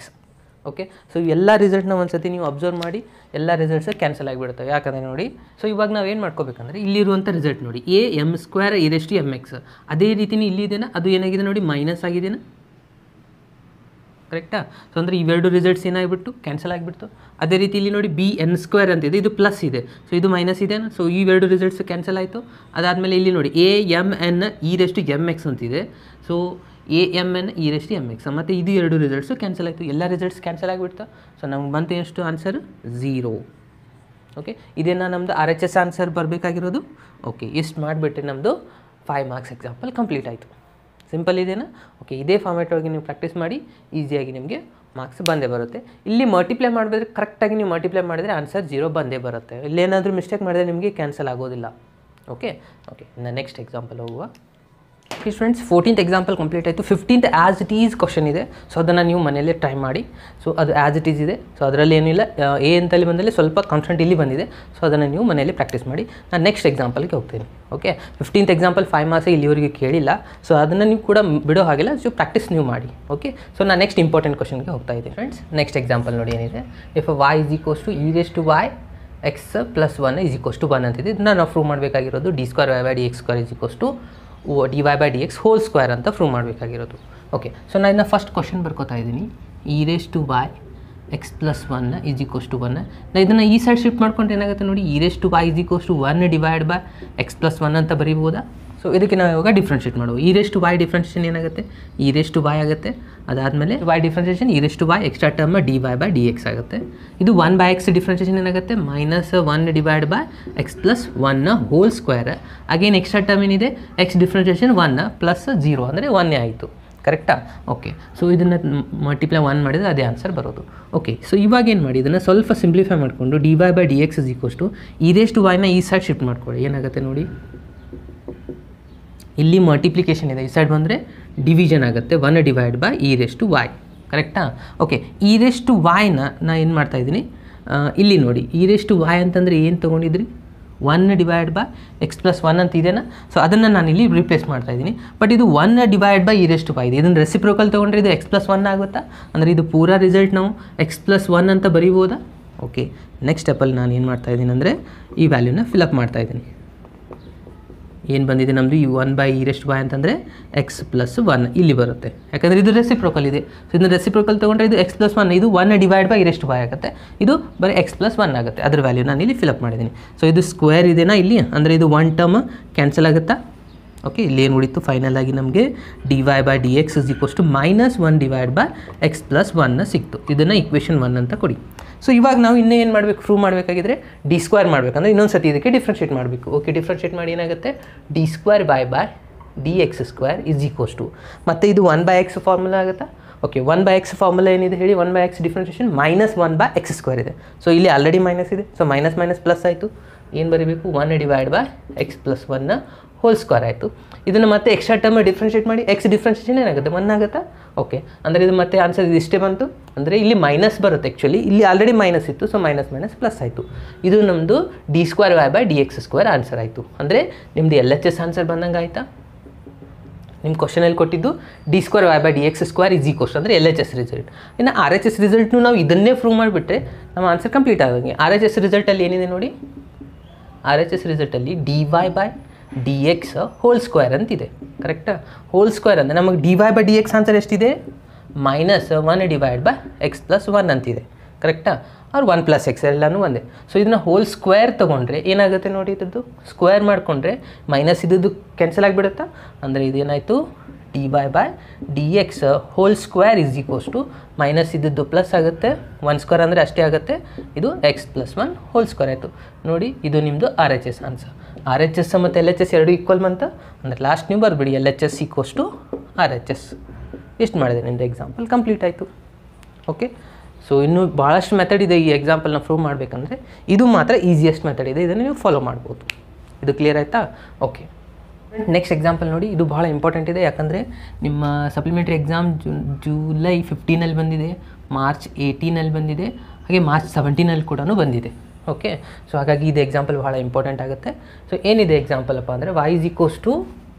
Okay, so ಎಲ್ಲ ರಿಸಲ್ಟ್ನ ಒಂದು ಸತಿ ನೀವು ಅಬ್ಸರ್ವ್ ಮಾಡಿ, ಎಲ್ಲ ರಿಸಲ್ಟ್ಸ್ ಕ್ಯಾನ್ಸಲ್ ಆಗಿಬಿಡ್ತವೆ. ಯಾಕಂದರೆ ನೋಡಿ, ಸೊ ಇವಾಗ ನಾವೇನು ಮಾಡ್ಕೋಬೇಕಂದ್ರೆ ಇಲ್ಲಿರುವಂಥ ರಿಸಲ್ಟ್ ನೋಡಿ, AM² e⁻mx. ಅದೇ ರೀತಿನೇ ಇಲ್ಲಿ ಇದೆಯಾ, ಅದು ಏನಾಗಿದೆ ನೋಡಿ, ಮೈನಸ್ ಆಗಿದೆಯಾ, ಕರೆಕ್ಟಾ. ಸೊ ಅಂದರೆ ಇವೆರಡು ರಿಸಲ್ಟ್ಸ್ ಏನಾಗಿಬಿಟ್ಟು ಕ್ಯಾನ್ಸಲ್ ಆಗಿಬಿಡ್ತು. ಅದೇ ರೀತಿ ಇಲ್ಲಿ ನೋಡಿ BN² ಅಂತಿದೆ, ಇದು ಪ್ಲಸ್ ಇದೆ, ಸೊ ಇದು ಮೈನಸ್ ಇದೆ. ಸೊ ಇವೆರಡು ರಿಸಲ್ಟ್ಸ್ ಕ್ಯಾನ್ಸಲ್ ಆಯಿತು. ಅದಾದಮೇಲೆ ಇಲ್ಲಿ ನೋಡಿ AMN e⁻mx ಅಂತಿದೆ, ಸೊ AMN e⁻mx ಮತ್ತು ಇದು ಎರಡು ರಿಸಲ್ಟ್ಸು ಕ್ಯಾನ್ಸಲ್ ಆಯಿತು. ಎಲ್ಲ ರಿಸಲ್ಟ್ಸ್ ಕ್ಯಾನ್ಸಲ್ ಆಗಿಬಿಡ್ತು. ಸೊ ನಮ್ಗೆ ಬಂತು ಎಷ್ಟು ಆನ್ಸರ್, 0. ಓಕೆ, ಇದೇನಾ ನಮ್ಮದು RHS ಆನ್ಸರ್ ಬರಬೇಕಾಗಿರೋದು. ಓಕೆ, ಇಷ್ಟು ಮಾಡಿಬಿಟ್ರೆ ನಮ್ಮದು 5 ಮಾರ್ಕ್ಸ್ ಎಕ್ಸಾಂಪಲ್ ಕಂಪ್ಲೀಟ್ ಆಯಿತು. ಸಿಂಪಲ್ ಇದೆಯಾ. ಓಕೆ, ಇದೇ ಫಾರ್ಮ್ಯಾಟ್ ಒಳಗೆ ನೀವು ಪ್ರಾಕ್ಟೀಸ್ ಮಾಡಿ, ಈಸಿಯಾಗಿ ನಿಮಗೆ ಮಾರ್ಕ್ಸ್ ಬಂದೇ ಬರುತ್ತೆ. ಇಲ್ಲಿ ಮಲ್ಟಿಪ್ಲೈ ಮಾಡಿದ್ರೆ ಕರೆಕ್ಟಾಗಿ ನೀವು ಮಲ್ಟಿಪ್ಲೈ ಮಾಡಿದರೆ ಆನ್ಸರ್ 0 ಬಂದೇ ಬರುತ್ತೆ. ಇಲ್ಲೇನಾದರೂ ಮಿಸ್ಟೇಕ್ ಮಾಡಿದ್ರೆ ನಿಮಗೆ ಕ್ಯಾನ್ಸಲ್ ಆಗೋದಿಲ್ಲ. ಓಕೆ, ಇನ್ನು ನೆಕ್ಸ್ಟ್ ಎಕ್ಸಾಂಪಲ್ ಹೋಗುವ. Okay students, 14th example complete ಆಯಿತು. 15th as it is question ಇದೆ. ಸೊ ಅದನ್ನು ನೀವು ಮನೆಯಲ್ಲೇ ಟ್ರೈ ಮಾಡಿ. ಸೊ ಅದು ಆ್ಯಸ್ ಇಟ್ ಈಸ್ ಇದೆ. ಸೊ ಅದರಲ್ಲಿ ಏನಿಲ್ಲ, ಎ ಅಂತಲ್ಲಿ ಬಂದಲ್ಲಿ ಸ್ವಲ್ಪ ಕಾನ್ಸ್ಟೆಂಟ್ ಇಲ್ಲಿ ಬಂದಿದೆ. ಸೊ ಅದನ್ನು ನೀವು ಮನೆಯಲ್ಲಿ ಪ್ರಾಕ್ಟೀಸ್ ಮಾಡಿ. ನಾನು ನೆಕ್ಸ್ಟ್ ಎಕ್ಸಾಂಪಲ್ಗೆ ಹೋಗ್ತೀನಿ. ಓಕೆ, 15th ಎಕ್ಸಾಂಪಲ್ 5 ಮಾರ್ಕ್ಸ್ ಇಲ್ಲಿವರೆಗೆ ಕೇಳಿಲ್ಲ. ಸೊ ಅದನ್ನು ನೀವು ಕೂಡ ಬಿಡೋ ಹಾಗಿಲ್ಲ. ಸೊ ಪ್ರಾಕ್ಟೀಸ್ ನೀವು ಮಾಡಿ. ಓಕೆ, ಸೊ ನಾನು ನೆಕ್ಸ್ಟ್ ಇಂಪಾರ್ಟೆಂಟ್ ಕ್ವಶನ್ಗೆ ಹೋಗ್ತಾ ಇದ್ದೀನಿ ಫ್ರೆಂಡ್ಸ್. ನೆಕ್ಸ್ಟ್ ಎಕ್ಸಾಂಪಲ್ ನೋಡಿ ಏನಿದೆ, ಇಫ್ y = e⁻y x + 1 = 1 ಅಂತಿದೆ. ಇದನ್ನು ನಾವು ಪ್ರೂವ್ ಮಾಡಬೇಕಾಗಿರೋದು d²y/dx² dy/dx ಹೋಲ್² ಅಂತ ಪ್ರೂವ್ ಮಾಡಬೇಕಾಗಿರೋದು. ಓಕೆ, ಸೊ ನಾನು ಇದನ್ನ ಫಸ್ಟ್ ಕ್ವಶನ್ ಬರ್ಕೋತಾ ಇದ್ದೀನಿ. e⁻y x + 1 = 1. ನಾನು ಇದನ್ನು ಈ ಸೈಡ್ ಶಿಫ್ಟ್ ಮಾಡ್ಕೊಂಡು ಏನಾಗುತ್ತೆ ನೋಡಿ, e⁻y = 1 / x + 1 ಅಂತ ಬರೀಬೋದಾ. ಸೊ ಇದಕ್ಕೆ ನಾವು ಇವಾಗ ಡಿಫ್ರೆನ್ಷಿಯೇಟ್ ಮಾಡುವ. e⁻y ಡಿಫ್ರೆನ್ಷಿಯೇಷನ್ ಏನಾಗುತ್ತೆ, e⁻y ಆಗುತ್ತೆ. ಅದಾದಮೇಲೆ y differentiation e⁻y extra term dy/dx ಆಗುತ್ತೆ. ಇದು 1/x ಡಿಫ್ರೆನ್ಷಿಯೇಷನ್ ಏನಾಗುತ್ತೆ, -1 / x + 1 ಹೋಲ್². ಅಗೇನ್ ಎಕ್ಸ್ಟ್ರಾ ಟರ್ಮ್ ಏನಿದೆ, x ಡಿಫ್ರೆನ್ಷಿಯೇಷನ್ 1 + 0 ಅಂದರೆ 1 ಆಯಿತು. ಕರೆಕ್ಟಾ. ಓಕೆ, ಸೊ ಇದನ್ನು ಮಲ್ಟಿಪ್ಲೈ 1 ಮಾಡಿದರೆ ಅದೇ ಆನ್ಸರ್ ಬರೋದು. ಓಕೆ, ಸೊ ಇವಾಗ ಏನು ಮಾಡಿ, ಇದನ್ನು ಸ್ವಲ್ಪ ಸಿಂಪ್ಲಿಫೈ ಮಾಡಿಕೊಂಡು dy/dx e⁻y ಈ ಸೈಡ್ ಶಿಫ್ಟ್ ಮಾಡ್ಕೊಳ್ಳಿ. ಏನಾಗುತ್ತೆ ನೋಡಿ, ಇಲ್ಲಿ ಮಲ್ಟಿಪ್ಲಿಕೇಶನ್ ಇದೆ, ಈ ಸೈಡ್ ಬಂದರೆ ಡಿವಿಷನ್ ಆಗುತ್ತೆ, 1 / e⁻y. ಕರೆಕ್ಟಾ. ಓಕೆ, e⁻y ನಾ ಏನು ಮಾಡ್ತಾಯಿದ್ದೀನಿ, ಇಲ್ಲಿ ನೋಡಿ e⁻y ಅಂತಂದರೆ ಏನು ತೊಗೊಂಡಿದ್ರಿ, 1 / x + 1 ಅಂತ ಇದೆಯಾ. ಸೊ ಅದನ್ನು ನಾನು ಇಲ್ಲಿ ರಿಪ್ಲೇಸ್ ಮಾಡ್ತಾಯಿದ್ದೀನಿ. ಬಟ್ ಇದು 1 / e⁻y ಇದೆ. ಇದನ್ನು ರೆಸಿಪ್ರೋಕಲ್ ತೊಗೊಂಡ್ರೆ ಇದು x + 1 ಆಗುತ್ತಾ, ಅಂದರೆ ಇದು ಪೂರಾ ರಿಸಲ್ಟ್ ನಾವು x + 1 ಅಂತ ಬರೀಬೋದಾ. ಓಕೆ, ನೆಕ್ಸ್ಟ್ ಸ್ಟೆಪ್ಪಲ್ಲಿ ನಾನು ಏನು ಮಾಡ್ತಾಯಿದ್ದೀನಿ ಅಂದರೆ ಈ ವ್ಯಾಲ್ಯೂನ ಫಿಲಪ್ ಮಾಡ್ತಾಯಿದ್ದೀನಿ. ಏನು ಬಂದಿದೆ ನಮ್ಮದು, ಈ 1 / e⁻y ಅಂತಂದರೆ x + 1 ಇಲ್ಲಿ ಬರುತ್ತೆ, ಯಾಕಂದರೆ ಇದು ರೆಸಿಪ್ರೋಕಲ್ ಇದೆ. ಸೊ ಇದನ್ನು ರೆಸಿಪ್ರೋಕಲ್ ತೊಗೊಂಡ್ರೆ ಇದು x + 1, ಇದು 1 / e⁻y ಆಗುತ್ತೆ, ಇದು ಬರೀ x + 1 ಆಗುತ್ತೆ. ಅದ್ರ ವ್ಯಾಲ್ಯೂ ನಾನು ಇಲ್ಲಿ ಫಿಲಪ್ ಮಾಡಿದ್ದೀನಿ. ಸೊ ಇದು ಸ್ಕ್ವೇರ್ ಇದೆನಾ ಇಲ್ಲಿ, ಅಂದರೆ ಇದು 1 ಟರ್ಮ್ ಕ್ಯಾನ್ಸಲ್ ಆಗುತ್ತಾ. ಓಕೆ, ಇಲ್ಲಿ ಏನು ಉಳಿತು ಫೈನಲ್ ಆಗಿ ನಮಗೆ dy/dx = -1 / x + 1 ಸಿಕ್ತು. ಇದನ್ನು ಇಕ್ವೇಷನ್ 1 ಅಂತ ಕೊಡಿ. ಸೊ ಇವಾಗ ನಾವು ಇನ್ನೂ ಏನು ಮಾಡಬೇಕು, ಪ್ರೂವ್ ಮಾಡಬೇಕಾಗಿದ್ರೆ d² ಮಾಡಬೇಕಂದ್ರೆ ಇನ್ನೊಂದು ಸತಿ ಇದಕ್ಕೆ ಡಿಫ್ರೆನ್ಷಿಯೇಟ್ ಮಾಡಬೇಕು. ಓಕೆ, ಡಿಫ್ರೆನ್ಷಿಯೇಟ್ ಮಾಡಿ ಏನಾಗುತ್ತೆ, d²y/dx² = ಮತ್ತು ಇದು 1/x ಫಾರ್ಮುಲಾ ಆಗುತ್ತಾ. ಓಕೆ, 1/x ಫಾರ್ಮುಲಾ ಏನಿದೆ ಹೇಳಿ, 1/x ಡಿಫ್ರೆನ್ಷಿಯೇಷನ್ -1/x² ಇದೆ. ಸೊ ಇಲ್ಲಿ ಆಲ್ರೆಡಿ ಮೈನಸ್ ಇದೆ, ಸೊ ಮೈನಸ್ ಪ್ಲಸ್ ಆಯಿತು. ಏನು ಬರೀಬೇಕು, 1 / x + 1 ಹೋಲ್ ಸ್ಕ್ವೇರ್ ಆಯಿತು. ಇದನ್ನು ಮತ್ತೆ ಎಕ್ಸ್ಟ್ರಾ ಟರ್ಮ್ ಡಿಫ್ರೆನ್ಷಿಯೇಟ್ ಮಾಡಿ ಎಕ್ಸ್ ಡಿಫ್ರೆನ್ಷಿಯೇಷನ್ ಏನಾಗುತ್ತೆ 1 ಆಗುತ್ತಾ? ಓಕೆ, ಅಂದರೆ ಇದು ಮತ್ತೆ ಆನ್ಸರ್ ಇದು ಇಷ್ಟೇ ಬಂತು. ಅಂದರೆ ಇಲ್ಲಿ ಮೈನಸ್ ಬರುತ್ತೆ, ಆ್ಯಕ್ಚುಲಿ ಇಲ್ಲಿ ಆಲ್ರೆಡಿ ಮೈನಸ್ ಇತ್ತು, ಸೊ ಮೈನಸ್ ಮೈನಸ್ ಪ್ಲಸ್ ಆಯಿತು. ಇದು ನಮ್ಮದು d²y/dx² ಆನ್ಸರ್ ಆಯಿತು. ಅಂದರೆ ನಿಮ್ಮದು LHS ಆನ್ಸರ್ ಬಂದಂಗೆ ಆಯಿತಾ? ನಿಮ್ಮ ಕ್ವಶನಲ್ಲಿ ಕೊಟ್ಟಿದ್ದು d²y/dx² ಈಸ್ ಈಕ್ವಲ್ಸ್ ಅಂದರೆ LHS ರಿಸಲ್ಟ್. ಇನ್ನು RHS ರಿಸಲ್ಟ್ನು ನಾವು ಇದನ್ನೇ ಪ್ರೂವ್ ಮಾಡಿಬಿಟ್ರೆ ನಮ್ಮ ಆನ್ಸರ್ ಕಂಪ್ಲೀಟ್ ಆದಂಗೆ. RHS ರಿಸಲ್ಟಲ್ಲಿ ಏನಿದೆ ನೋಡಿ, RHS ರಿಸಲ್ಟಲ್ಲಿ dy/dx ಹೋಲ್ ಸ್ಕ್ವೇರ್ ಅಂತಿದೆ. ಕರೆಕ್ಟಾ? ಹೋಲ್ ಸ್ಕ್ವೇರ್ ಅಂದರೆ ನಮಗೆ dy/dx ಆನ್ಸರ್ ಎಷ್ಟಿದೆ? -1/x+1 ಅಂತಿದೆ. ಕರೆಕ್ಟಾ? ಅವ್ರು 1 + x ಎಲ್ಲನೂ ಒಂದೇ. ಸೊ ಇದನ್ನು ಹೋಲ್ ಸ್ಕ್ವೇರ್ ತೊಗೊಂಡ್ರೆ ಏನಾಗುತ್ತೆ ನೋಡಿ, ಇದ್ರದ್ದು ಸ್ಕ್ವೇರ್ ಮಾಡಿಕೊಂಡ್ರೆ ಮೈನಸ್ ಇದ್ದದ್ದು ಕ್ಯಾನ್ಸಲ್ ಆಗಿಬಿಡುತ್ತಾ? ಅಂದರೆ ಇದೇನಾಯಿತು, dy/dx whole square is equals to minus ಇದ್ದದ್ದು ಪ್ಲಸ್ ಆಗುತ್ತೆ, 1² ಅಂದರೆ ಅಷ್ಟೇ ಆಗುತ್ತೆ, ಇದು x+1 ಹೋಲ್ ಸ್ಕ್ವೇರ್ ಆಯಿತು. ನೋಡಿ, ಇದು ನಿಮ್ಮದು RHS ಆನ್ಸರ್. RHS ಮತ್ತು LHS ಎರಡು ಈಕ್ವಲ್ ಬಂತ ಅಂದರೆ ಲಾಸ್ಟ್ ನೀವು ಬರ್ಬಿಡಿ LHS ಈಕ್ವಲ್ಸ್ ಟು RHS. ಇಷ್ಟು ಮಾಡಿದೆ, ನಿಮ್ಮದು ಎಕ್ಸಾಂಪಲ್ ಕಂಪ್ಲೀಟ್ ಆಯಿತು. ಓಕೆ, ಸೊ ಇನ್ನೂ ಭಾಳಷ್ಟು ಮೆಥಡ್ ಇದೆ ಈ ಎಕ್ಸಾಂಪಲ್ನ ಪ್ರೂವ್ ಮಾಡಬೇಕಂದ್ರೆ. ಇದು ಮಾತ್ರ ಈಸಿಯೆಸ್ಟ್ ಮೆಥಡ್ ಇದೆ, ಇದನ್ನು ನೀವು ಫಾಲೋ ಮಾಡ್ಬೋದು. ಇದು ಕ್ಲಿಯರ್ ಆಯಿತಾ? ಓಕೆ, ನೆಕ್ಸ್ಟ್ ಎಕ್ಸಾಂಪಲ್ ನೋಡಿ. ಇದು ಭಾಳ ಇಂಪಾರ್ಟೆಂಟ್ ಇದೆ, ಯಾಕಂದರೆ ನಿಮ್ಮ ಸಪ್ಲಿಮೆಂಟ್ರಿ ಎಕ್ಸಾಮ್ ಜುಲೈ 15 ಬಂದಿದೆ, ಮಾರ್ಚ್ 18 ಬಂದಿದೆ, ಹಾಗೆ ಮಾರ್ಚ್ 17 ಕೂಡ ಬಂದಿದೆ. ಓಕೆ, ಸೊ ಹಾಗಾಗಿ ಇದು ಎಕ್ಸಾಂಪಲ್ ಭಾಳ ಇಂಪಾರ್ಟೆಂಟ್ ಆಗುತ್ತೆ. ಸೊ ಏನಿದೆ ಎಕ್ಸಾಂಪಲ್ ಅಪ್ಪ ಅಂದರೆ y =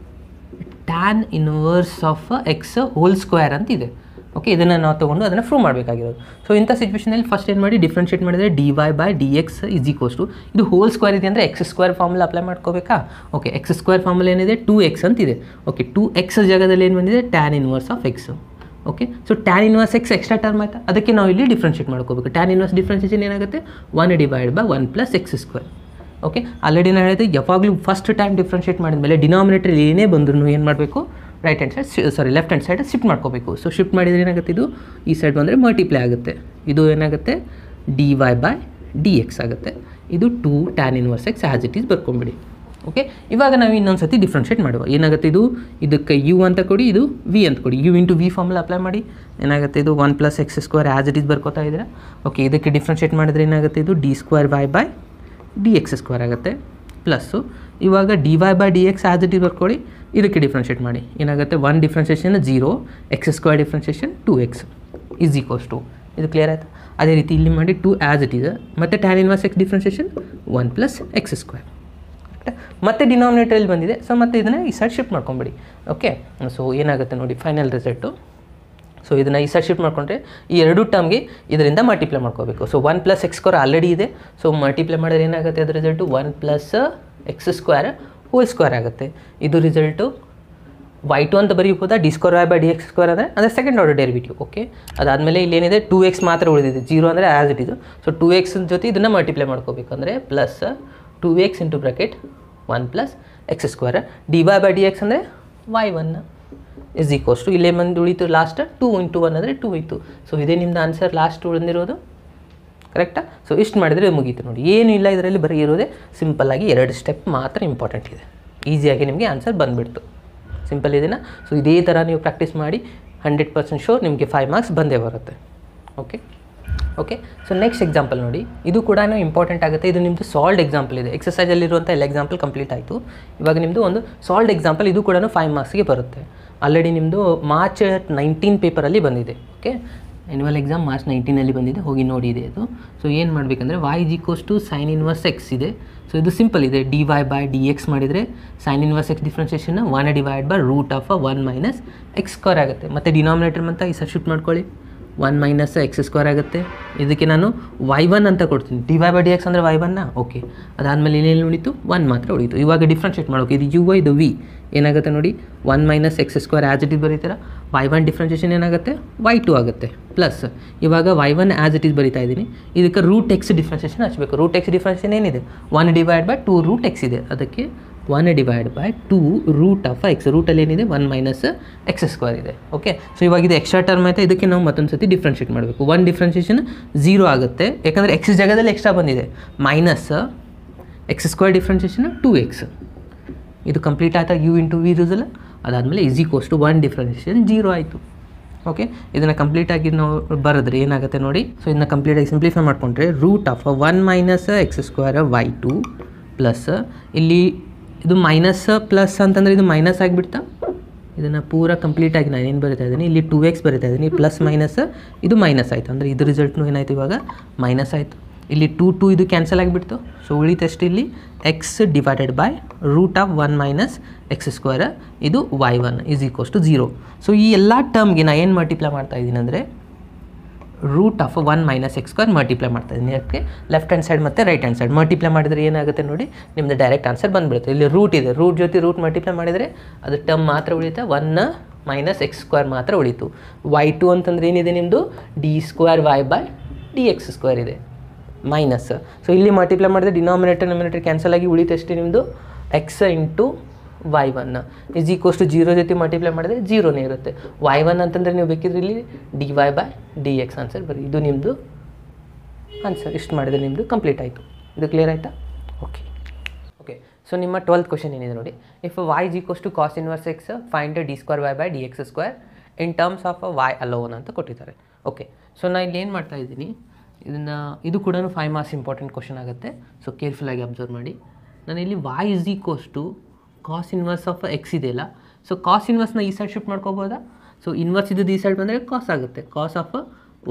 tan inverse of x whole square ಅಂತಿದೆ. ಓಕೆ, ಇದನ್ನು ನಾವು ತೊಗೊಂಡು ಅದನ್ನು ಪ್ರೂವ್ ಮಾಡಬೇಕಾಗಿರೋದು. ಸೊ ಇಂಥ ಸಿಚುವೇಷನಲ್ಲಿ ಫಸ್ಟ್ ಏನು ಮಾಡಿ ಡಿಫ್ರೆನ್ಷಿಯೇಟ್ ಮಾಡಿದರೆ dy/dx ಈಸ್ ಈಕ್ವಲ್ಸ್ ಟು, ಇದು ಹೋಲ್ ಸ್ಕ್ವೇರ್ ಇದೆ ಅಂದರೆ x² ಫಾರ್ಮುಲಾ ಅಪ್ಲೈ ಮಾಡ್ಕೋಬೇಕಾ? ಓಕೆ, x² ಫಾರ್ಮುಲಾ ಏನಿದೆ 2x ಅಂತಿದೆ. ಓಕೆ, 2x ಜಾಗದಲ್ಲಿ ಏನು ಬಂದಿದೆ tan inverse of x. Okay, so tan inverse x extra term ಆಯಿತಾ, ಅದಕ್ಕೆ ನಾವು ಇಲ್ಲಿ ಡಿಫ್ರೆನ್ಷಿಯೇಟ್ ಮಾಡ್ಕೋಬೇಕು. tan ಇನ್ವರ್ಸ್ ಡಿಫ್ರೆನ್ಷಿಯೇಷನ್ ಏನಾಗುತ್ತೆ 1/1 + x². ಓಕೆ, ಆಲ್ರೆಡಿ ನಾನು ಹೇಳಿದೆ ಯಾವಾಗಲೂ ಫಸ್ಟ್ ಟೈಮ್ ಡಿಫ್ರೆನ್ಷಿಯೇಟ್ ಮಾಡಿದ್ಮೇಲೆ ಡಿನಾಮಿನೇಟರ್ ಏನೇ ಬಂದರೂ ಏನು ಮಾಡಬೇಕು, ಲೆಫ್ಟ್ ಹ್ಯಾಂಡ್ ಸೈಡ್ ಶಿಫ್ಟ್ ಮಾಡ್ಕೋಬೇಕು. ಸೊ ಶಿಫ್ಟ್ ಮಾಡಿದರೆ ಏನಾಗುತ್ತೆ, ಇದು ಈ ಸೈಡ್ ಬಂದರೆ ಮಲ್ಟಿಪ್ಲೈ ಆಗುತ್ತೆ, ಇದು ಏನಾಗುತ್ತೆ dy/dx ಆಗುತ್ತೆ. ಇದು 2 tan inverse x as it is ಬರ್ಕೊಂಬಿಡಿ. ಓಕೆ, ಇವಾಗ ನಾವು ಇನ್ನೊಂದು ಸತಿ ಡಿಫ್ರೆನ್ಷಿಯೇಟ್ ಮಾಡುವ. ಏನಾಗುತ್ತೆ, ಇದಕ್ಕೆ u ಅಂತ ಕೊಡಿ, ಇದು v ಅಂತ ಕೊಡಿ. u × v ಫಾರ್ಮುಲಾ ಅಪ್ಲೈ ಮಾಡಿ ಏನಾಗುತ್ತೆ, ಇದು 1 + x² ಆ್ಯಸ್ ಇಟ್ ಈಸ್ ಬರ್ಕೋತಾ ಇದ್ದೀರಾ. ಓಕೆ, ಇದಕ್ಕೆ ಡಿಫ್ರೆನ್ಷಿಯೇಟ್ ಮಾಡಿದರೆ ಏನಾಗುತ್ತೆ, ಇದು d²y/dx² ಆಗುತ್ತೆ. ಪ್ಲಸ್ಸು ಇವಾಗ dy/dx ಆ್ಯಸ್ ಇಟ್ ಈಸ್ ಬರ್ಕೊಳ್ಳಿ, ಇದಕ್ಕೆ ಡಿಫ್ರೆನ್ಷಿಯೇಟ್ ಮಾಡಿ ಏನಾಗುತ್ತೆ, 1 differentiation 0, x² differentiation 2x is equals to. ಇದು ಕ್ಲಿಯರ್ ಆಯಿತು? ಅದೇ ರೀತಿ ಇಲ್ಲಿ ಮಾಡಿ 2 ಆ್ಯಸ್ ಇಟ್ ಈಸ್, ಮತ್ತು tan inverse x differentiation 1 + x². ಮತ್ತೆ ಡಿನಾಮಿನೇಟರಲ್ಲಿ ಬಂದಿದೆ, ಸೊ ಮತ್ತೆ ಇದನ್ನು ಈ ಸೈಡ್ ಶಿಫ್ಟ್ ಮಾಡ್ಕೊಂಬಿಡಿ. ಓಕೆ, ಸೊ ಏನಾಗುತ್ತೆ ನೋಡಿ ಫೈನಲ್ ರಿಸಲ್ಟು. ಸೊ ಇದನ್ನು ಈ ಸೈಡ್ ಶಿಫ್ಟ್ ಮಾಡಿಕೊಂಡ್ರೆ ಈ ಎರಡು ಟರ್ಮ್ಗೆ ಇದರಿಂದ ಮಲ್ಟಿಪ್ಲೈ ಮಾಡ್ಕೋಬೇಕು. ಸೊ 1 + x² ಆಲ್ರೆಡಿ ಇದೆ, ಸೊ ಮಲ್ಟಿಪ್ಲೈ ಮಾಡಿದ್ರೆ ಏನಾಗುತ್ತೆ, ಅದು ರಿಸಲ್ಟು 1 + x² ಹೋಲ್ ಸ್ಕ್ವೇರ್ ಆಗುತ್ತೆ. ಇದು ರಿಸಲ್ಟು y2 ಅಂತ ಬರೀಬೋದಾ, d²y/dx² ಅಂದರೆ ಸೆಕೆಂಡ್ ಆರ್ಡರ್ ಡೆರಿವೇಟಿವ್. ಓಕೆ, ಅದಾದಮೇಲೆ ಇಲ್ಲೇನಿದೆ 2x ಮಾತ್ರ ಉಳಿದಿದೆ, 0 ಅಂದರೆ ಆ್ಯಸ್ ಇಟ್ ಇದು. ಸೊ 2x ಜೊತೆ ಇದನ್ನು ಮಲ್ಟಿಪ್ಲೈ ಮಾಡ್ಕೋಬೇಕು ಅಂದರೆ plus 2x × bracket 1 + x². dy/dx ಅಂದರೆ y1 ಈಸ್ ಈಕ್ವಲ್ಸ್ ಟು, ಇಲ್ಲೇ ಬಂದು ಉಳಿತು ಲಾಸ್ಟ್ 2 × 1 ಅಂದರೆ 2 ಇತ್ತು. ಸೊ ಇದೇ ನಿಮ್ಮದು ಆನ್ಸರ್ ಲಾಸ್ಟ್ ಉಳಿದಿರೋದು. ಕರೆಕ್ಟಾ? ಸೊ ಇಷ್ಟು ಮಾಡಿದರೆ ಮುಗೀತು ನೋಡಿ, ಏನು ಇಲ್ಲ ಇದರಲ್ಲಿ, ಬರೀ ಇರೋದೇ ಸಿಂಪಲ್ಲಾಗಿ 2 ಸ್ಟೆಪ್ ಮಾತ್ರ ಇಂಪಾರ್ಟೆಂಟ್ ಇದೆ. ಈಸಿಯಾಗಿ ನಿಮಗೆ ಆನ್ಸರ್ ಬಂದುಬಿಡ್ತು. ಸಿಂಪಲ್ ಇದನ್ನು. ಸೊ ಇದೇ ಥರ ನೀವು ಪ್ರಾಕ್ಟೀಸ್ ಮಾಡಿ 100% ಶೋರ್ ನಿಮಗೆ 5 ಮಾರ್ಕ್ಸ್ ಬಂದೇ ಬರುತ್ತೆ. Okay okay, so next example ನೋಡಿ. ಇದು ಕೂಡ ಇಂಪಾರ್ಟೆಂಟ್ ಆಗುತ್ತೆ. ಇದು ನಿಮ್ಮದು ಸಾಲ್ಡ್ ಎಕ್ಸಾಂಪಲ್ ಇದೆ. ಎಕ್ಸಸೈಜಲ್ಲಿರುವಂಥ ಎಲ್ಲ ಎಕ್ಸಾಂಪಲ್ ಕಂಪ್ಲೀಟ್ ಆಯಿತು. ಇವಾಗ ನಿಮ್ಮದು ಒಂದು ಸಾಲ್ಡ್ ಎಕ್ಸಾಂಪಲ್, ಇದು ಕೂಡ 5 ಮಾರ್ಕ್ಸ್ಗೆ ಬರುತ್ತೆ. ಆಲ್ರೆಡಿ ನಿಮ್ಮದು ಮಾರ್ಚ್ 19 ಪೇಪರಲ್ಲಿ ಬಂದಿದೆ. ಓಕೆ, ಆ್ಯನ್ಯುವಲ್ ಎಕ್ಸಾಮ್ ಮಾರ್ಚ್ 19 ಬಂದಿದೆ, ಹೋಗಿ ನೋಡಿ ಇದೆ ಅದು. ಸೊ ಏನು ಮಾಡಬೇಕಂದ್ರೆ y = sin ಇನ್ವರ್ಸ್ x ಇದೆ. ಸೊ ಇದು ಸಿಂಪಲ್ ಇದೆ, dy/dx ಮಾಡಿದರೆ sin inverse x differentiation 1/√1 - x² ಆಗುತ್ತೆ. ಮತ್ತು ಡಿನಾಮಿನೇಟರ್ ಅಂತ ಈ ಸಬ್ಸ್ಟಿಟ್ಯೂಟ್ ಮಾಡ್ಕೊಳ್ಳಿ, 1 - x² ಆಗುತ್ತೆ. ಇದಕ್ಕೆ ನಾನು y1 ಅಂತ ಕೊಡ್ತೀನಿ, dy/dx ಅಂದರೆ y1. ಓಕೆ, ಅದಾದಮೇಲೆ ಏನೇನು ಉಳಿತು, 1 ಮಾತ್ರ ಉಳಿತು. ಇವಾಗ ಡಿಫ್ರೆನ್ಷಿಯೇಟ್ ಮಾಡೋಕೆ ಇದು u ಇದು v ಏನಾಗುತ್ತೆ ನೋಡಿ, 1 - x² ಆ್ಯಸ್ ಇಟ್ ಈಸ್ ಬರೀತೀರಾ. y1 ಡಿಫ್ರೆನ್ಷಿಯೇಷನ್ ಏನಾಗುತ್ತೆ, y2 ಆಗುತ್ತೆ. ಪ್ಲಸ್ ಇವಾಗ y1 ಆ್ಯಸ್ ಇಟ್ ಈಸ್ ಬರೀತಾ ಇದ್ದೀನಿ, ಇದಕ್ಕೆ √x ಡಿಫ್ರೆನ್ಷಿಯೇಷನ್ ಹಚ್ಚಬೇಕು. √x ಡಿಫ್ರೆನ್ಷಿಯೇಷನ್ ಏನಿದೆ, 1/2√x ಇದೆ, ಅದಕ್ಕೆ 1/2√x. ರೂಟಲ್ಲಿ ಏನಿದೆ 1 - x² ಇದೆ. ಓಕೆ, ಸೊ ಇವಾಗ ಇದು ಎಕ್ಸ್ಟ್ರಾ ಟರ್ಮ್ ಆಯಿತಾ, ಇದಕ್ಕೆ ನಾವು ಮತ್ತೊಂದು ಸತಿ ಡಿಫ್ರೆನ್ಷಿಯೇಟ್ ಮಾಡಬೇಕು. 1 ಡಿಫ್ರೆನ್ಷಿಯೇಷನ್ 0 ಆಗುತ್ತೆ, ಯಾಕಂದರೆ x ಜಾಗದಲ್ಲಿ ಎಕ್ಸ್ಟ್ರಾ ಬಂದಿದೆ, ಮೈನಸ್ x² ಡಿಫ್ರೆನ್ಷಿಯೇಷನ್ 2x. ಇದು ಕಂಪ್ಲೀಟ್ ಆಯಿತಾ, u × v ರೂಸಲ್ಲ. ಅದಾದಮೇಲೆ ಈಸ್ ಈಕ್ವಲ್ಸ್ ಟು 1 ಡಿಫ್ರೆನ್ಷಿಯೇಷನ್ 0 ಆಯಿತು. ಓಕೆ, ಇದನ್ನು ಕಂಪ್ಲೀಟಾಗಿ ನಾವು ಬರೆದ್ರೆ ಏನಾಗುತ್ತೆ ನೋಡಿ. ಸೊ ಇದನ್ನ ಕಂಪ್ಲೀಟಾಗಿ ಸಿಂಪ್ಲಿಫೈ ಮಾಡಿಕೊಂಡ್ರೆ √1 - x² y2 ಪ್ಲಸ್ ಇಲ್ಲಿ ಇದು ಮೈನಸ್ ಪ್ಲಸ್ ಅಂತಂದರೆ ಇದು ಮೈನಸ್ ಆಗಿಬಿಡ್ತಾ, ಇದನ್ನು ಪೂರ ಕಂಪ್ಲೀಟಾಗಿ ನಾನು ಏನು ಬರಿತಾ ಇದ್ದೀನಿ, ಇಲ್ಲಿ 2x ಬರಿತಾ ಇದ್ದೀನಿ, ಪ್ಲಸ್ ಮೈನಸ್ ಇದು ಮೈನಸ್ ಆಯಿತು, ಅಂದರೆ ಇದು ರಿಸಲ್ಟ್ನು ಏನಾಯಿತು ಇವಾಗ ಮೈನಸ್ ಆಯಿತು. ಇಲ್ಲಿ 2 ಇದು ಕ್ಯಾನ್ಸಲ್ ಆಗಿಬಿಡ್ತು. ಸೊ ಉಳಿತಷ್ಟು ಇಲ್ಲಿ x divided by root of 1 minus x square, ಇದು y1 is equals to 0. So ಈ ಎಲ್ಲ ಟರ್ಮ್ಗೆ ನಾನು ಏನು ಮಲ್ಟಿಪ್ಲೈ ಮಾಡ್ತಾ ಇದ್ದೀನಿ ಅಂದರೆ root of 1 minus x square multiply ಮಾಡ್ತಾ ಇದ್ದೀನಿ. ಅದಕ್ಕೆ ಲೆಫ್ಟ್ ಹ್ಯಾಂಡ್ ಸೈಡ್ ಮತ್ತು ರೈಟ್ ಹ್ಯಾಂಡ್ ಸೈಡ್ ಮಲ್ಟಿಪ್ಲೈ ಮಾಡಿದರೆ ಏನಾಗುತ್ತೆ ನೋಡಿ, ನಿಮ್ಮದು ಡೈರೆಕ್ಟ್ ಆನ್ಸರ್ ಬಂದುಬಿಡುತ್ತೆ. ಇಲ್ಲಿ ರೂಟ್ ಇದೆ, ರೂಟ್ ಜೊತೆ ರೂಟ್ ಮಲ್ಟಿಪ್ಲೈ ಮಾಡಿದರೆ ಅದು ಟರ್ಮ್ ಮಾತ್ರ ಉಳಿಯುತ್ತೆ, 1 ಮೈನಸ್ ಎಕ್ಸ್ ಸ್ಕ್ವೇರ್ ಮಾತ್ರ ಉಳೀತು. y2 ಅಂತಂದರೆ ಏನಿದೆ ನಿಮ್ಮದು d square y by d x square ಇದೆ ಮೈನಸ್. ಸೊ ಇಲ್ಲಿ ಮಲ್ಟಿಪ್ಲೈ ಮಾಡಿದ್ರೆ ಡಿನಾಮಿನೇಟರ್ ಕ್ಯಾನ್ಸಲ್ ಆಗಿ ಉಳಿತಷ್ಟೇ ನಿಮ್ಮದು x into y1 is equals to 0 ಜೊತೆ ಮಲ್ಟಿಪ್ಲೈ ಮಾಡಿದ್ರೆ 0ನೇ ಇರುತ್ತೆ. y1 ಅಂತಂದರೆ ನೀವು ಬೇಕಿದ್ರೆ ಇಲ್ಲಿ dy by d x answer ಬರೀ, ಇದು ನಿಮ್ಮದು ಆನ್ಸರ್. ಇಷ್ಟು ಮಾಡಿದರೆ ನಿಮ್ಮದು ಕಂಪ್ಲೀಟ್ ಆಯಿತು. ಇದು ಕ್ಲಿಯರ್ ಆಯಿತಾ? ಓಕೆ. ಸೊ ನಿಮ್ಮ 12th ಕ್ವಶನ್ ಏನಿದೆ ನೋಡಿ, if y is equals to cos inverse x find d square y by d x square in terms of y alone ಅಂತ ಕೊಟ್ಟಿದ್ದಾರೆ. ಓಕೆ. ಸೊ ನಾನು ಇಲ್ಲಿ ಏನು ಮಾಡ್ತಾ ಇದ್ದೀನಿ, ಇದು ಕೂಡ 5 ಮಾರ್ಕ್ಸ್ ಇಂಪಾರ್ಟೆಂಟ್ ಕ್ವಶನ್ ಆಗುತ್ತೆ. ಸೊ ಕೇರ್ಫುಲ್ಲಾಗಿ ಅಬ್ಸರ್ವ್ ಮಾಡಿ. ನಾನು ಇಲ್ಲಿ y is equals to cos inverse of x ಇದೆಯಲ್ಲ, ಸೊ ಕಾಸ್ ಇನ್ವರ್ಸ್ನ ಈ ಸೈಡ್ ಶಿಫ್ಟ್ ಮಾಡ್ಕೋಬೋದಾ? ಸೊ ಇನ್ವರ್ಸ್ ಇದ್ದು ಈ ಸೈಡ್ ಬಂದರೆ ಕಾಸ್ ಆಗುತ್ತೆ, cos of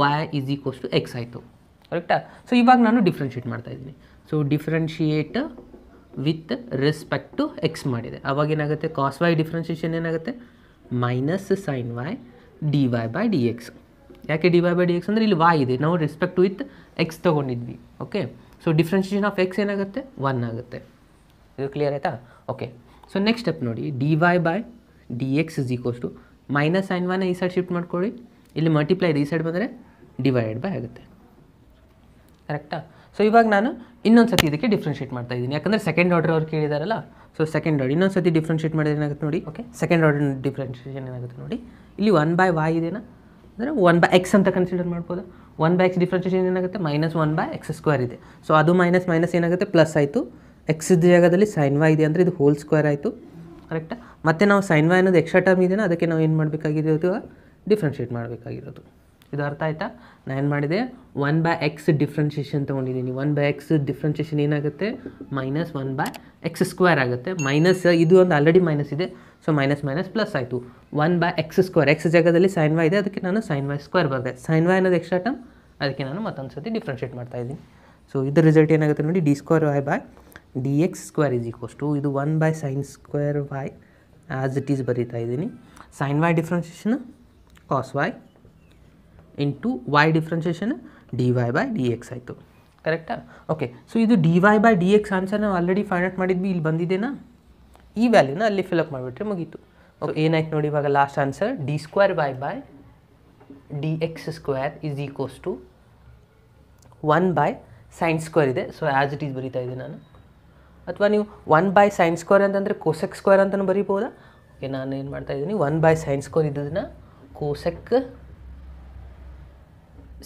y is equals to x ಆಯಿತು, ಕರೆಕ್ಟಾ? ಸೊ ಇವಾಗ ನಾನು ಡಿಫ್ರೆನ್ಷಿಯೇಟ್ ಮಾಡ್ತಾಯಿದ್ದೀನಿ. So differentiate with respect to x ಮಾಡಿದೆ, ಅವಾಗ ಏನಾಗುತ್ತೆ, ಕಾಸ್ ವೈ ಡಿಫ್ರೆನ್ಷಿಯೇಷನ್ ಏನಾಗುತ್ತೆ minus sine y d y by d x. ಯಾಕೆ d y by d x ಅಂದರೆ ಇಲ್ಲಿ y ಇದೆ, ನಾವು ರೆಸ್ಪೆಕ್ಟ್ ವಿತ್ ಎಕ್ಸ್ ತೊಗೊಂಡಿದ್ವಿ. Okay. So differentiation of x ಏನಾಗುತ್ತೆ 1 ಆಗುತ್ತೆ. ಇದು ಕ್ಲಿಯರ್ ಆಯಿತಾ? ಓಕೆ. ಸೊ ನೆಕ್ಸ್ಟ್ ಸ್ಟೆಪ್ ನೋಡಿ, d y by d x is equals to minus sine ವೈನ ಈ ಸೈಡ್ ಶಿಫ್ಟ್ ಮಾಡ್ಕೊಳ್ಳಿ, ಇಲ್ಲಿ ಮಲ್ಟಿಪ್ಲೈ ಇದೆ, ಈ ಸೈಡ್ ಬಂದರೆ ಡಿವೈಡೆಡ್ ಬೈ ಆಗುತ್ತೆ, ಕರೆಕ್ಟಾ? ಸೊ ಇವಾಗ ನಾನು ಇನ್ನೊಂದು ಸತಿ ಇದಕ್ಕೆ ಡಿಫ್ರೆನ್ಷಿಯೇಟ್ ಮಾಡ್ತಾ ಇದ್ದೀನಿ, ಯಾಕಂದರೆ ಸೆಕೆಂಡ್ ಆರ್ಡರ್ ಅವ್ರು ಕೇಳಿದಾರಲ್ಲ. ಸೊ ಸೆಕೆಂಡ್ ಆರ್ಡರ್ ಇನ್ನೊಂದು ಸತಿ ಡಿಫ್ರೆನ್ಷಿಯೇಟ್ ಮಾಡಿದ್ರೆ ಏನಾಗುತ್ತೆ ನೋಡಿ. ಓಕೆ. ಸೆಕೆಂಡ್ ಆರ್ಡರ್ ಡಿಫ್ರೆನ್ಷಿಯೇಷನ್ ಏನಾಗುತ್ತೆ ನೋಡಿ, ಇಲ್ಲಿ 1 ಬೈ ವೈ ಇದೆನಾ, ಅಂದರೆ 1 ಬೈ ಎಕ್ಸ್ ಅಂತ ಕನ್ಸಿಡರ್ ಮಾಡ್ಬೋದು. 1 ಬೈ ಎಕ್ಸ್ ಡಿಫ್ರೆನ್ಷಿಯೇಷನ್ ಏನಾಗುತ್ತೆ ಮೈನಸ್ 1 ಬೈ ಎಕ್ಸ್ ಸ್ಕ್ವೇರ್ ಇದೆ. ಸೊ ಅದು ಮೈನಸ್ ಮೈನಸ್ ಏನಾಗುತ್ತೆ ಪ್ಲಸ್ ಆಯಿತು, ಎಕ್ಸ್ ಜಾಗದಲ್ಲಿ ಸೈನ್ ವೈ ಇದೆ ಅಂದರೆ ಇದು ಹೋಲ್ ಸ್ಕ್ವೇರ್ ಆಯಿತು, ಕರೆಕ್ಟಾ? ಮತ್ತು ನಾವು ಸೈನ್ ವೈ ಅನ್ನೋದು ಎಕ್ಸ್ಟ್ರಾ ಟರ್ಮ್ ಇದೆಯಾ, ಅದಕ್ಕೆ ನಾವು ಏನು ಮಾಡಬೇಕಾಗಿರೋದು ಡಿಫ್ರೆನ್ಷಿಯೇಟ್ ಮಾಡಬೇಕಾಗಿರೋದು. ಇದು ಅರ್ಥ ಆಯಿತಾ? ನಾನು ಏನು ಮಾಡಿದೆ, 1 ಬೈ ಎಕ್ಸ್ ಡಿಫ್ರೆನ್ಷಿಯೇಷನ್ ತೊಗೊಂಡಿದ್ದೀನಿ. 1 ಬೈ ಎಕ್ಸ್ ಡಿಫ್ರೆನ್ಷಿಯೇಷನ್ ಏನಾಗುತ್ತೆ ಮೈನಸ್ 1 ಬೈ ಎಕ್ಸ್ ಸ್ಕ್ವೇರ್ ಆಗುತ್ತೆ. ಮೈನಸ್ ಇದು ಒಂದು ಆಲ್ರೆಡಿ ಮೈನಸ್ ಇದೆ, ಸೊ ಮೈನಸ್ ಮೈನಸ್ ಪ್ಲಸ್ ಆಯಿತು. 1 ಬೈ ಎಕ್ಸ್ ಸ್ಕ್ವೇರ್, ಎಕ್ಸ್ ಜಾಗದಲ್ಲಿ ಸೈನ್ ವೈ ಇದೆ, ಅದಕ್ಕೆ ನಾನು ಸೈನ್ ವೈ ಸ್ಕ್ವೇರ್ ಬರದೆ, ಸೈನ್ ವೈ ಅನ್ನೋದು ಎಕ್ಸ್ಟ್ರಾ ಟರ್ಮ್, ಅದಕ್ಕೆ ನಾನು ಮತ್ತೊಂದು ಸತಿ ಡಿಫ್ರೆನ್ಷಿಯೇಟ್ ಮಾಡ್ತಾಯಿದ್ದೀನಿ. ಸೊ ಇದರ ರಿಸಲ್ಟ್ ಏನಾಗುತ್ತೆ ನೋಡಿ, d square y by d x square is equals to ಇದು 1 by sine square y as it is ಬರೀತಾ ಇದ್ದೀನಿ. Sine y differentiation cos y into y differentiation d y by d x ಆಯಿತು, ಕರೆಕ್ಟಾ? ಓಕೆ. ಸೊ ಇದು d y by d x answer ನಾವು ಆಲ್ರೆಡಿ ಫೈಂಡ್ ಔಟ್ ಮಾಡಿದ್ವಿ, ಇಲ್ಲಿ ಬಂದಿದ್ದೇನಾ, ಈ ವ್ಯಾಲ್ಯೂನ ಅಲ್ಲಿ ಫಿಲಪ್ ಮಾಡಿಬಿಟ್ರೆ ಮುಗೀತು. ಸೊ ಏನಾಯ್ತು ನೋಡಿ ಇವಾಗ last answer, d square y by d x square is equals to 1 by sine square ಇದೆ, ಸೊ ಆ್ಯಸ್ ಇಟ್ ಈಸ್ ಬರೀತಾ ಇದ್ದೀನಿ ನಾನು. ಅಥವಾ ನೀವು 1 ಬೈ ಸೈನ್ ಸ್ಕ್ವೇರ್ ಅಂತಂದರೆ ಕೋಸೆಕ್ ಸ್ಕ್ವೇರ್ ಅಂತಲೂ ಬರೀಬೋದಾ? ಓಕೆ. ನಾನು ಏನು ಮಾಡ್ತಾಯಿದ್ದೀನಿ, 1 ಬೈ ಸೈನ್ ಸ್ಕ್ವೇರ್ ಇದ್ದದನ್ನು ಕೋಸೆಕ್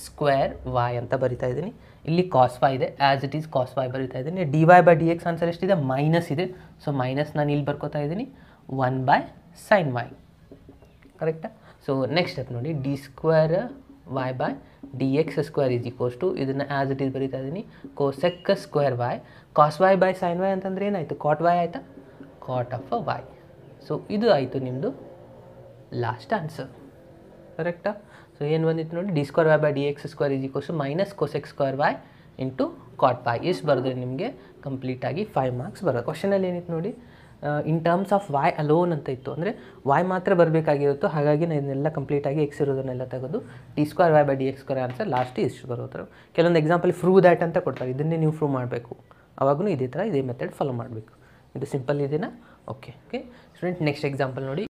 ಸ್ಕ್ವೇರ್ ವೈ ಅಂತ ಬರಿತಾ ಇದ್ದೀನಿ. ಇಲ್ಲಿ ಕಾಸ್ ವೈ ಇದೆ, as it is cos y ಬರಿತಾ ಇದ್ದೀನಿ. D y by d x answer ಎಷ್ಟಿದೆ ಮೈನಸ್ ಇದೆ, ಸೊ ಮೈನಸ್ ನಾನು ಇಲ್ಲಿ ಬರ್ಕೋತಾ ಇದ್ದೀನಿ 1 ಬೈ ಸೈನ್ ವೈ, ಕರೆಕ್ಟಾ? ಸೊ ನೆಕ್ಸ್ಟ್ ಸ್ಟೆಪ್ ನೋಡಿ, d square y by d x square is equals to ಇದನ್ನು ಆ್ಯಸ್ ಇಟ್ ಈಸ್ ಬರಿತಾ ಇದ್ದೀನಿ cosec square y, cos y by sine y ಅಂತಂದರೆ ಏನಾಯಿತು, ಕಾಟ್ ವೈ ಆಯಿತಾ, ಕಾಟ್ ಆಫ್ ವೈ. ಸೊ ಇದು ಆಯಿತು ನಿಮ್ಮದು ಲಾಸ್ಟ್ ಆನ್ಸರ್, ಕರೆಕ್ಟಾ? ಸೊ ಏನು ಬಂದಿತ್ತು ನೋಡಿ, d square y by d x square is equals to minus cosec square y into cot y. ಇಷ್ಟು ಬರೆದ್ರೆ ನಿಮಗೆ ಕಂಪ್ಲೀಟಾಗಿ 5 ಮಾರ್ಕ್ಸ್ ಬರೋದು. ಕ್ವಶನಲ್ಲಿ ಏನಿತ್ತು ನೋಡಿ, in terms of y alone ಅಂತ ಇತ್ತು, ಅಂದರೆ ವೈ ಮಾತ್ರ ಬರಬೇಕಾಗಿರುತ್ತೋ, ಹಾಗಾಗಿ ನಾನು ಇದನ್ನೆಲ್ಲ ಕಂಪ್ಲೀಟಾಗಿ ಎಕ್ಸ್ ಇರೋದನ್ನೆಲ್ಲ ತೆಗೆದು d square y by d x square answer last ಇಷ್ಟು ಬರೋದು. ಕೆಲವೊಂದು ಎಕ್ಸಾಂಪಲ್ ಪ್ರೂವ್ ದ್ಯಾಟ್ ಅಂತ ಕೊಡ್ತಾರೆ, ಇದನ್ನೇ ನೀವು ಪ್ರೂವ್ ಮಾಡಬೇಕು, ಅವಾಗೂ ಇದೇ ಥರ ಇದೇ ಮೆಥಡ್ ಫಾಲೋ ಮಾಡಬೇಕು. ಇದು ಸಿಂಪಲ್ ಇದೆಯಾ? ಓಕೆ. ಸ್ಟೂಡೆಂಟ್ ನೆಕ್ಸ್ಟ್ ಎಕ್ಸಾಂಪಲ್ ನೋಡಿ.